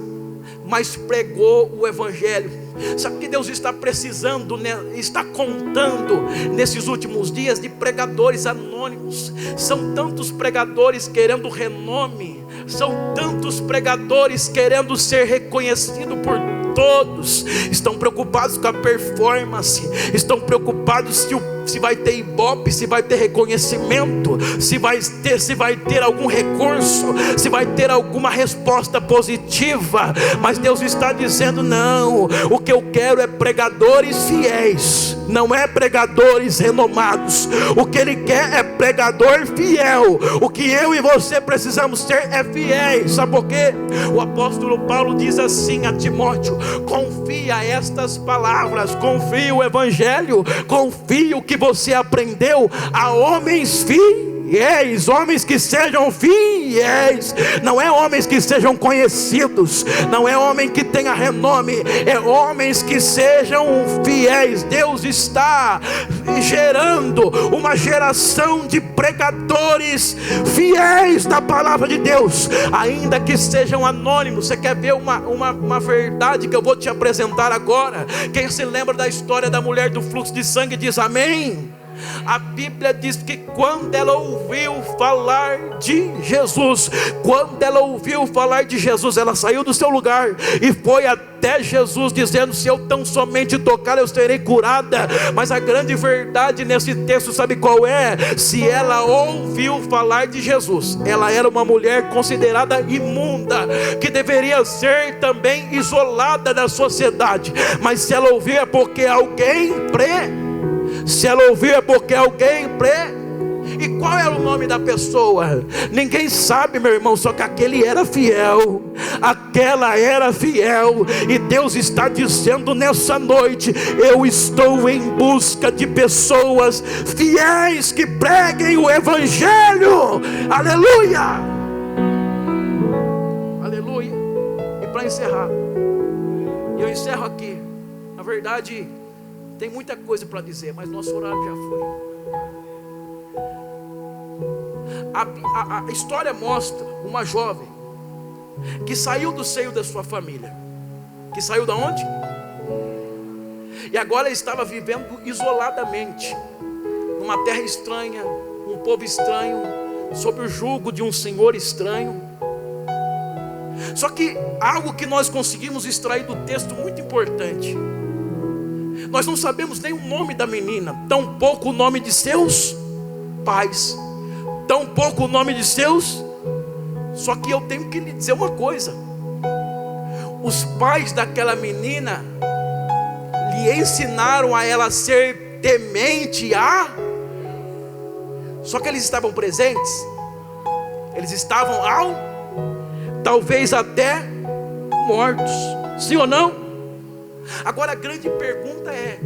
mas pregou o Evangelho. Sabe que Deus está precisando, está contando nesses últimos dias de pregadores anônimos. São tantos pregadores querendo renome, são tantos pregadores querendo ser reconhecido por todos. Estão preocupados com a performance, estão preocupados se vai ter ibope, se vai ter reconhecimento, se vai ter algum recurso, se vai ter alguma resposta positiva. Mas Deus está dizendo: não, o que eu quero é pregadores fiéis, não é pregadores renomados. O que Ele quer é pregador fiel. O que eu e você precisamos ser é fiéis. Sabe por quê? O apóstolo Paulo diz assim a Timóteo: confia estas palavras, confia o Evangelho, confia o que você aprendeu a homens fiéis, homens que sejam fiéis. Não é homens que sejam conhecidos, não é homem que tenha renome, é homens que sejam fiéis. Deus está gerando uma geração de pregadores fiéis da palavra de Deus, ainda que sejam anônimos. Você quer ver uma verdade que eu vou te apresentar agora? Quem se lembra da história da mulher do fluxo de sangue diz amém. A Bíblia diz que quando ela ouviu falar de Jesus, ela saiu do seu lugar e foi até Jesus dizendo: se eu tão somente tocar, eu serei curada. Mas a grande verdade nesse texto, sabe qual é? Se ela ouviu falar de Jesus, ela era uma mulher considerada imunda, que deveria ser também isolada da sociedade. Mas se ela ouviu é porque alguém E qual era o nome da pessoa? Ninguém sabe, meu irmão, só que aquele era fiel, aquela era fiel. E Deus está dizendo nessa noite: eu estou em busca de pessoas fiéis que preguem o Evangelho. Aleluia, aleluia. E para encerrar, eu encerro aqui. Na verdade, tem muita coisa para dizer, mas nosso horário já foi. A história mostra uma jovem que saiu do seio da sua família. Que saiu da onde? E agora estava vivendo isoladamente, numa terra estranha, um povo estranho, sob o jugo de um senhor estranho. Só que algo que nós conseguimos extrair do texto muito importante: nós não sabemos nem o nome da menina, tampouco o nome de seus pais, tampouco o nome de seus. Só que eu tenho que lhe dizer uma coisa: os pais daquela menina lhe ensinaram a ela ser temente a. Só que eles estavam presentes, eles estavam talvez até mortos, sim ou não? Agora a grande pergunta é: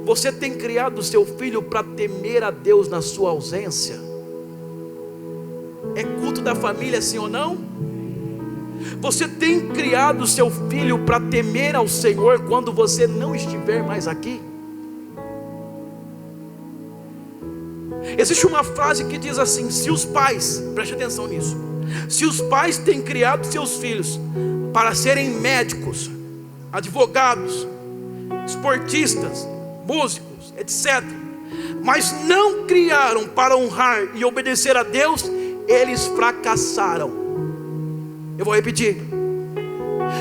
você tem criado o seu filho para temer a Deus na sua ausência? É culto da família, sim ou não? Você tem criado o seu filho para temer ao Senhor quando você não estiver mais aqui? Existe uma frase que diz assim: se os pais, preste atenção nisso, se os pais têm criado seus filhos para serem médicos, advogados, esportistas, músicos, etc., mas não criaram para honrar e obedecer a Deus, eles fracassaram. Eu vou repetir: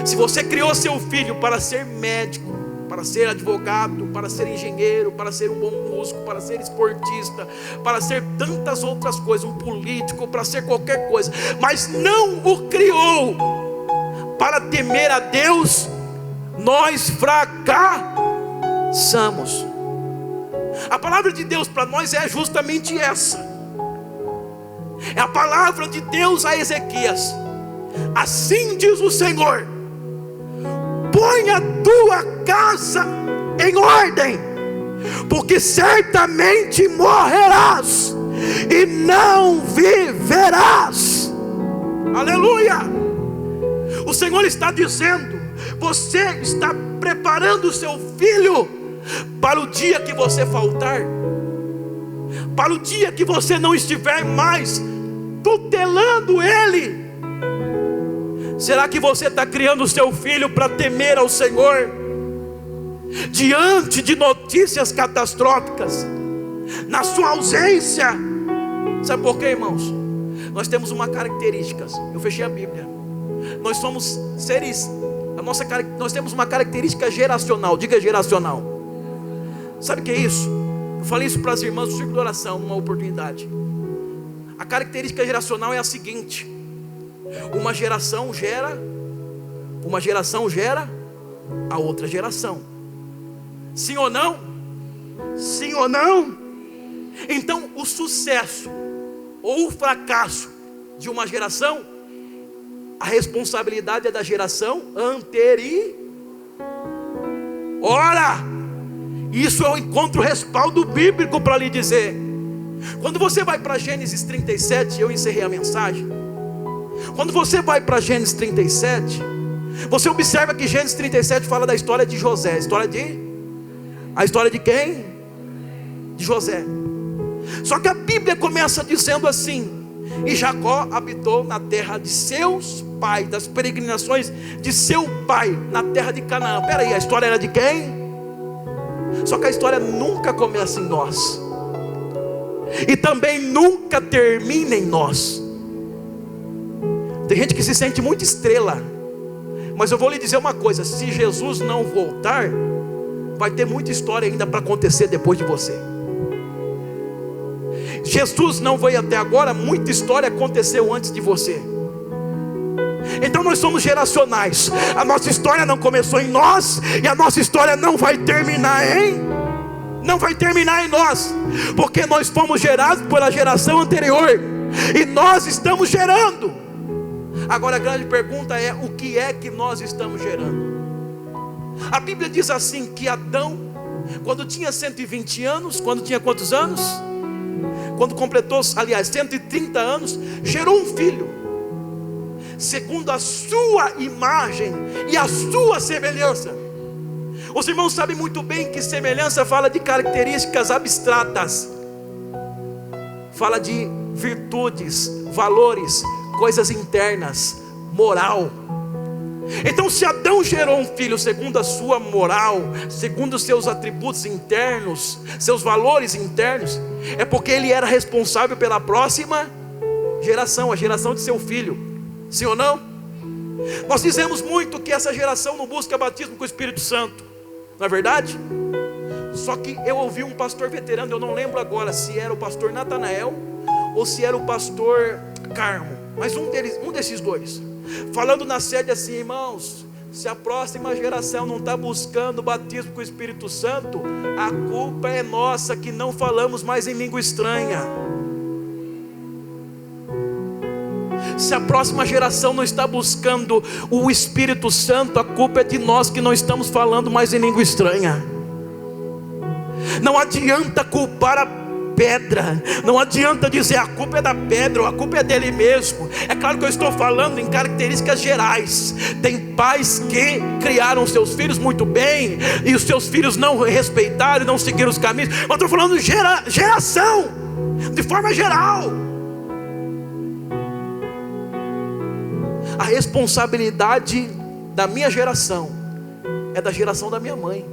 se você criou seu filho para ser médico, para ser advogado, para ser engenheiro, para ser um bom músico, para ser esportista, para ser tantas outras coisas, um político, para ser qualquer coisa, mas não o criou para temer a Deus, nós fracassamos. A palavra de Deus para nós é justamente essa. É a palavra de Deus a Ezequias: assim diz o Senhor: põe a tua casa em ordem, porque certamente morrerás e não viverás. Aleluia. O Senhor está dizendo: você está preparando o seu filho para o dia que você faltar, para o dia que você não estiver mais tutelando ele. Será que você está criando o seu filho para temer ao Senhor diante de notícias catastróficas, na sua ausência? Sabe por quê, irmãos? Nós temos uma característica. Eu fechei a Bíblia. Nós somos seres, nós temos uma característica geracional. Diga geracional. Sabe o que é isso? Eu falei isso para as irmãs do Círculo de Oração numa oportunidade. A característica geracional é a seguinte: uma geração gera a outra geração. Sim ou não? Sim ou não? Então o sucesso ou o fracasso de uma geração, a responsabilidade é da geração anterior. Ora, isso eu encontro respaldo bíblico para lhe dizer. Quando você vai para Gênesis 37, eu encerrei a mensagem. Quando você vai para Gênesis 37, você observa que Gênesis 37 fala da história de José. A história de quem? De José. Só que a Bíblia começa dizendo assim: e Jacó habitou na terra de seus pais, das peregrinações de seu pai, na terra de Canaã. Espera aí, a história era de quem? Só que a história nunca começa em nós, e também nunca termina em nós. Tem gente que se sente muito estrela, mas eu vou lhe dizer uma coisa: se Jesus não voltar, vai ter muita história ainda para acontecer depois de você. Jesus não veio até agora, muita história aconteceu antes de você. Então nós somos geracionais. A nossa história não começou em nós, e a nossa história não vai terminar em nós, porque nós fomos gerados pela geração anterior, e nós estamos gerando. Agora a grande pergunta é: o que é que nós estamos gerando? A Bíblia diz assim, que Adão, quando tinha 120 anos, quando tinha quantos anos? Quando completou, aliás, 130 anos, gerou um filho, segundo a sua imagem e a sua semelhança. Os irmãos sabem muito bem que semelhança fala de características abstratas, fala de virtudes, valores, coisas internas, moral. Então, se Adão gerou um filho segundo a sua moral, segundo os seus atributos internos, seus valores internos, é porque ele era responsável pela próxima geração, a geração de seu filho. Sim ou não? Nós dizemos muito que essa geração não busca batismo com o Espírito Santo, não é verdade? Só que eu ouvi um pastor veterano, eu não lembro agora se era o pastor Natanael ou se era o pastor Carmo, mas um desses dois, falando na sede assim: irmãos, se a próxima geração não está buscando o batismo com o Espírito Santo, a culpa é nossa que não falamos mais em língua estranha. Se a próxima geração não está buscando o Espírito Santo, a culpa é de nós que não estamos falando mais em língua estranha. Não adianta culpar a pedra, não adianta dizer a culpa é da pedra ou a culpa é dele mesmo. É claro que eu estou falando em características gerais. Tem pais que criaram seus filhos muito bem, e os seus filhos não respeitaram e não seguiram os caminhos. Mas eu estou falando geração, de forma geral. A responsabilidade da minha geração é da geração da minha mãe.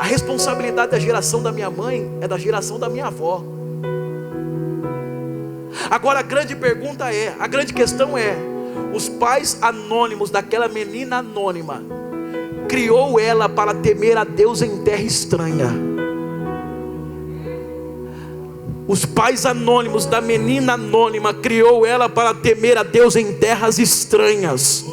A responsabilidade da geração da minha mãe é da geração da minha avó. Agora a grande pergunta é, a grande questão é: os pais anônimos daquela menina anônima, criou ela para temer a Deus em terra estranha? Os pais anônimos da menina anônima, criou ela para temer a Deus em terras estranhas.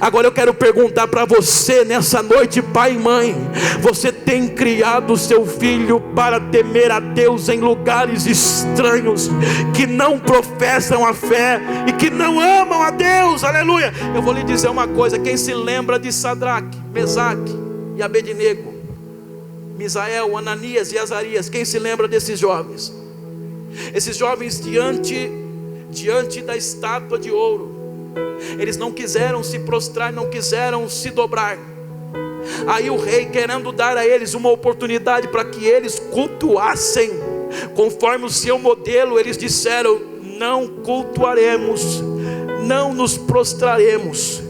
Agora eu quero perguntar para você nessa noite, pai e mãe: você tem criado seu filho para temer a Deus em lugares estranhos, que não professam a fé e que não amam a Deus? Aleluia! Eu vou lhe dizer uma coisa: quem se lembra de Sadraque, Mesaque e Abednego, Misael, Ananias e Azarias, quem se lembra desses jovens? Esses jovens diante da estátua de ouro, eles não quiseram se prostrar, não quiseram se dobrar. Aí o rei, querendo dar a eles uma oportunidade para que eles cultuassem conforme o seu modelo, eles disseram: não cultuaremos, não nos prostraremos.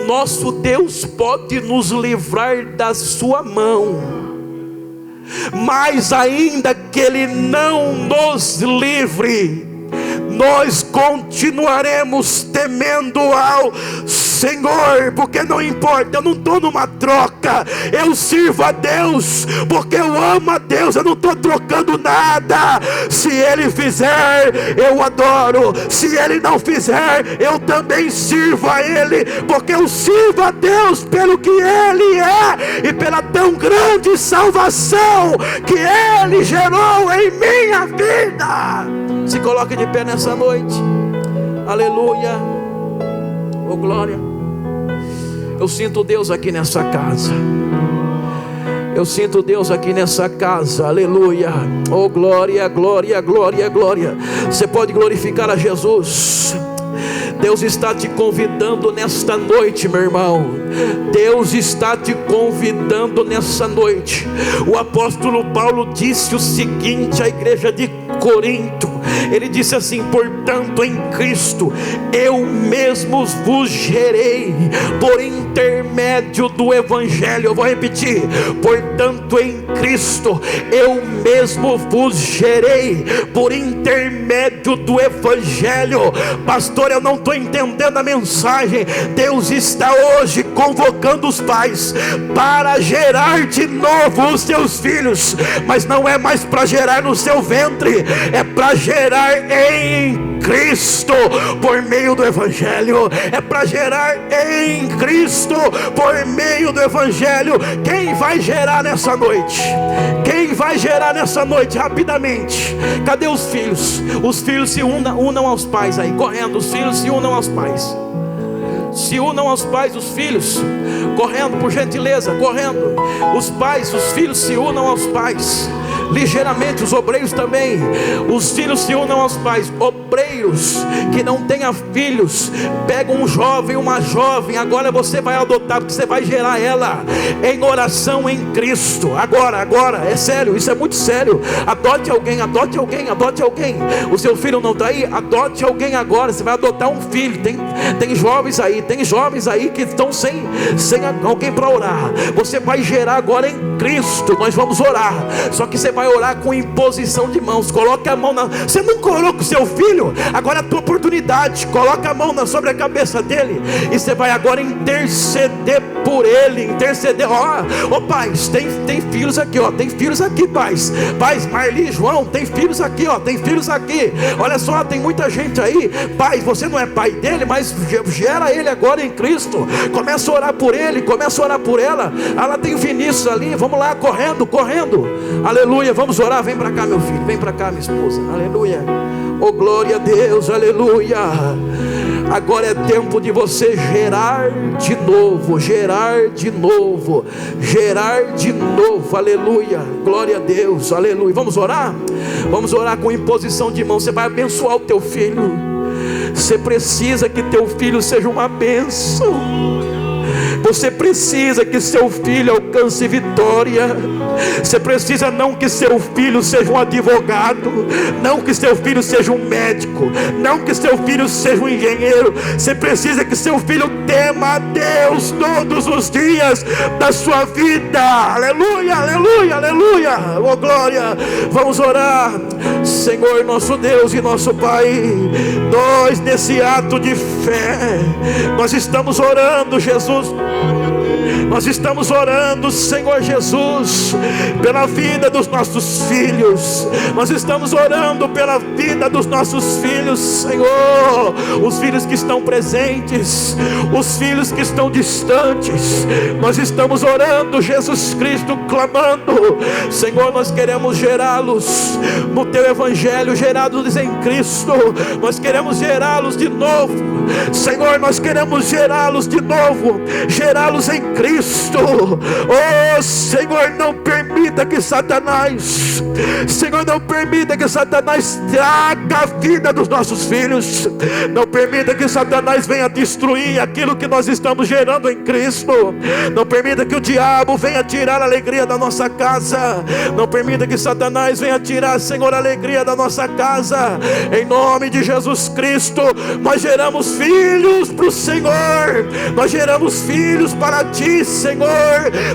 Nosso Deus pode nos livrar da sua mão, mas ainda que Ele não nos livre, nós continuaremos temendo ao Senhor, porque não importa, eu não estou numa troca, eu sirvo a Deus, porque eu amo a Deus, eu não estou trocando nada. Se Ele fizer, eu adoro; se Ele não fizer, eu também sirvo a Ele, porque eu sirvo a Deus pelo que Ele é e pela tão grande salvação que Ele gerou em minha vida. Se coloque de pé nessa noite. Aleluia. Oh glória. Eu sinto Deus aqui nessa casa. Eu sinto Deus aqui nessa casa. Aleluia. Oh glória, glória, glória, glória. Você pode glorificar a Jesus. Deus está te convidando nesta noite, meu irmão. Deus está te convidando nessa noite. O apóstolo Paulo disse o seguinte à igreja de Corinto: Ele disse assim: portanto em Cristo eu mesmo vos gerei por intermédio do Evangelho. Eu vou repetir: portanto em Cristo eu mesmo vos gerei por intermédio do Evangelho. Pastor, eu não estou entendendo a mensagem. Deus está hoje convocando os pais para gerar de novo os seus filhos, mas não é mais para gerar no seu ventre, é para gerar em Cristo por meio do Evangelho. É para gerar em Cristo por meio do Evangelho. Quem vai gerar nessa noite? Quem vai gerar nessa noite? Rapidamente, cadê os filhos? Os filhos se unam aos pais aí, correndo. Os filhos se unam aos pais. Se unam aos pais, os filhos, correndo, por gentileza, correndo. Os pais, os filhos se unam aos pais. Ligeiramente, os obreiros também. Os filhos se unam aos pais. Obreiros que não tenham filhos, pega um jovem, uma jovem. Agora você vai adotar, porque você vai gerar ela em oração em Cristo. Agora, é sério, isso é muito sério. Adote alguém, adote alguém, adote alguém. O seu filho não está aí? Adote alguém agora. Você vai adotar um filho. Tem jovens aí que estão sem alguém para orar. Você vai gerar agora em Cristo. Nós vamos orar, só que você vai orar com imposição de mãos. Coloque a mão você não colocou o seu filho, agora é a tua oportunidade. Coloca a mão sobre a cabeça dele, e você vai agora interceder por ele. Interceder. Ó pais, tem filhos aqui, ó. Tem filhos aqui, pais, Marli, João, tem filhos aqui, ó. Tem filhos aqui. Olha só, tem muita gente aí. Pai, você não é pai dele, mas gera ele agora em Cristo. Começa a orar por ele, começa a orar por ela. Ela tem Vinícius ali, vamos lá, correndo. Aleluia, vamos orar. Vem para cá, meu filho, vem para cá, minha esposa. Aleluia, oh glória a Deus, aleluia. Agora é tempo de você gerar de novo, aleluia, glória a Deus, aleluia. Vamos orar com imposição de mão. Você vai abençoar o teu filho. Você precisa que teu filho seja uma bênção. Você precisa que seu filho alcance vitória. Você precisa não que seu filho seja um advogado, não que seu filho seja um médico, não que seu filho seja um engenheiro. Você precisa que seu filho tema a Deus todos os dias da sua vida. Aleluia, aleluia, aleluia, oh glória. Vamos orar. Senhor nosso Deus e nosso Pai, nós nesse ato de fé, nós estamos orando, Jesus. Nós estamos orando, Senhor Jesus, pela vida dos nossos filhos. Nós estamos orando pela vida dos nossos filhos, Senhor. Os filhos que estão presentes, os filhos que estão distantes. Nós estamos orando, Jesus Cristo, clamando. Senhor, nós queremos gerá-los no Teu Evangelho, gerá-los em Cristo. Nós queremos gerá-los de novo, Senhor. Nós queremos gerá-los de novo, gerá-los em Cristo. Oh Senhor, não permita que Satanás, Senhor, não permita que Satanás traga a vida dos nossos filhos. Não permita que Satanás venha destruir aquilo que nós estamos gerando em Cristo. Não permita que o diabo venha tirar a alegria da nossa casa. Não permita que Satanás venha tirar, Senhor, a alegria da nossa casa. Em nome de Jesus Cristo, nós geramos filhos para o Senhor. Nós geramos filhos para Ti, Senhor.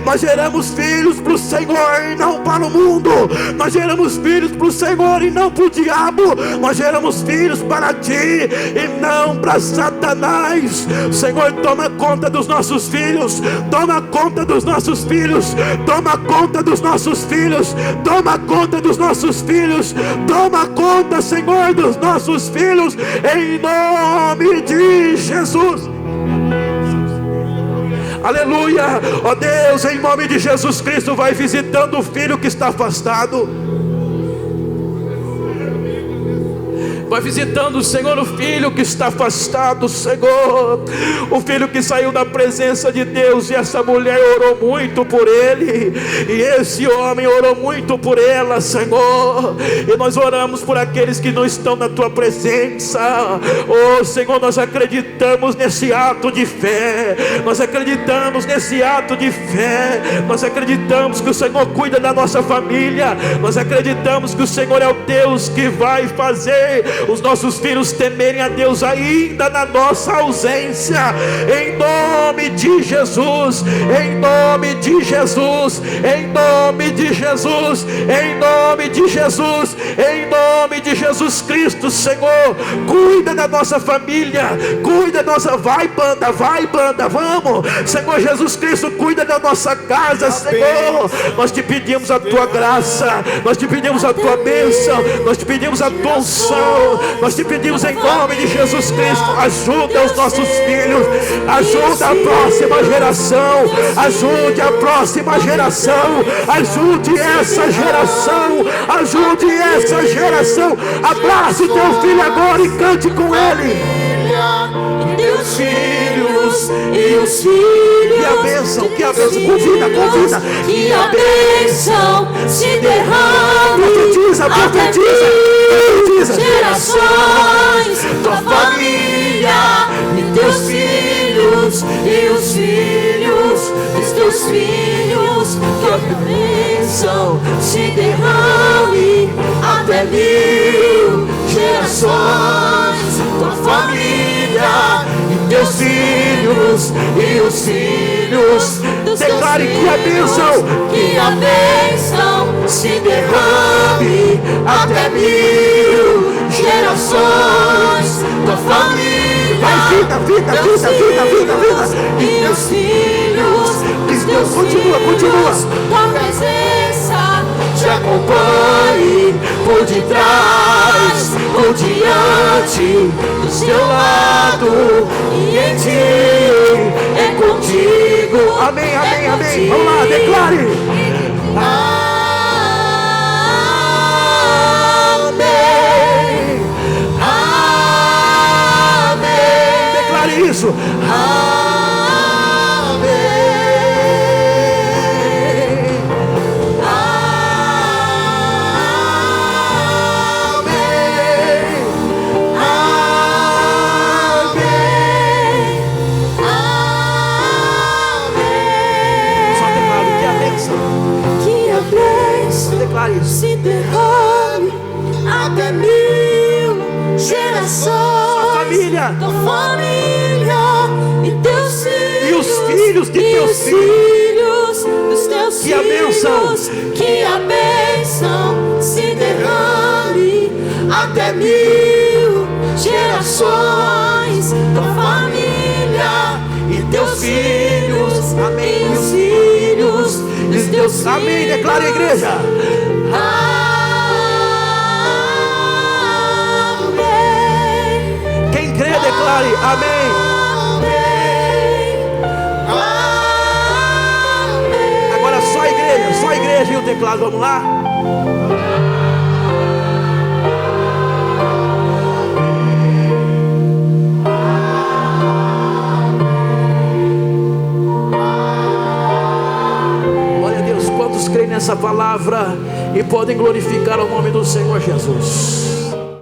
Nós geramos filhos para o Senhor e não para o mundo. Nós geramos filhos para o Senhor e não para o diabo. Nós geramos filhos para Ti e não para Satanás. Senhor, toma conta dos nossos filhos. Toma conta dos nossos filhos. Toma conta dos nossos filhos. Toma conta dos nossos filhos. Toma conta, Senhor, dos nossos filhos, em nome de Jesus. Aleluia, ó Deus, em nome de Jesus Cristo, vai visitando o filho que está afastado. Vai visitando, Senhor, o filho que está afastado, Senhor, o filho que saiu da presença de Deus, e essa mulher orou muito por ele, e esse homem orou muito por ela, Senhor. E nós oramos por aqueles que não estão na tua presença. Oh Senhor, nós acreditamos nesse ato de fé, nós acreditamos nesse ato de fé, nós acreditamos que o Senhor cuida da nossa família, nós acreditamos que o Senhor é o Deus que vai fazer os nossos filhos temerem a Deus ainda na nossa ausência, em nome de Jesus, em nome de Jesus, em nome de Jesus, em nome de Jesus, em nome de Jesus Cristo. Senhor, cuida da nossa família, cuida da nossa, vai banda, vamos, Senhor Jesus Cristo, cuida da nossa casa, Senhor. Nós te pedimos a tua graça, nós te pedimos a tua bênção, nós te pedimos a tua unção, nós te pedimos em nome de Jesus Cristo. Ajuda os nossos filhos, ajuda a próxima geração, ajude a próxima geração, ajude essa geração, ajude essa geração. Abrace teu filho agora e cante com ele. E teus filhos e os filhos, que a bênção, convida, que a bênção se derrame, profetiza, gerações, tua família e teus filhos e os filhos dos teus filhos, que a bênção se derrame até 1000 gerações, tua família e teus filhos e os filhos. Declare que a bênção se derrame até 1000 gerações, tua família, vida, e os filhos, Deus, continua. Tua presença te acompanhe por detrás, por diante, do teu lado, e em ti é contigo. Amém. Vamos lá, declare. Amém. Declare isso. Se derrame até 1000 gerações, família, tua família e teus filhos, e os filhos de teus filhos dos teus que filhos, que a bênção se derrame até 1000 gerações, tua família e teus filhos, amém, e os filhos dos teus filhos. Amém, declara a igreja. Amém. Quem crê, declare amém. Amém. Agora só a igreja e o teclado, vamos lá? Creem nessa palavra e podem glorificar o nome do Senhor Jesus.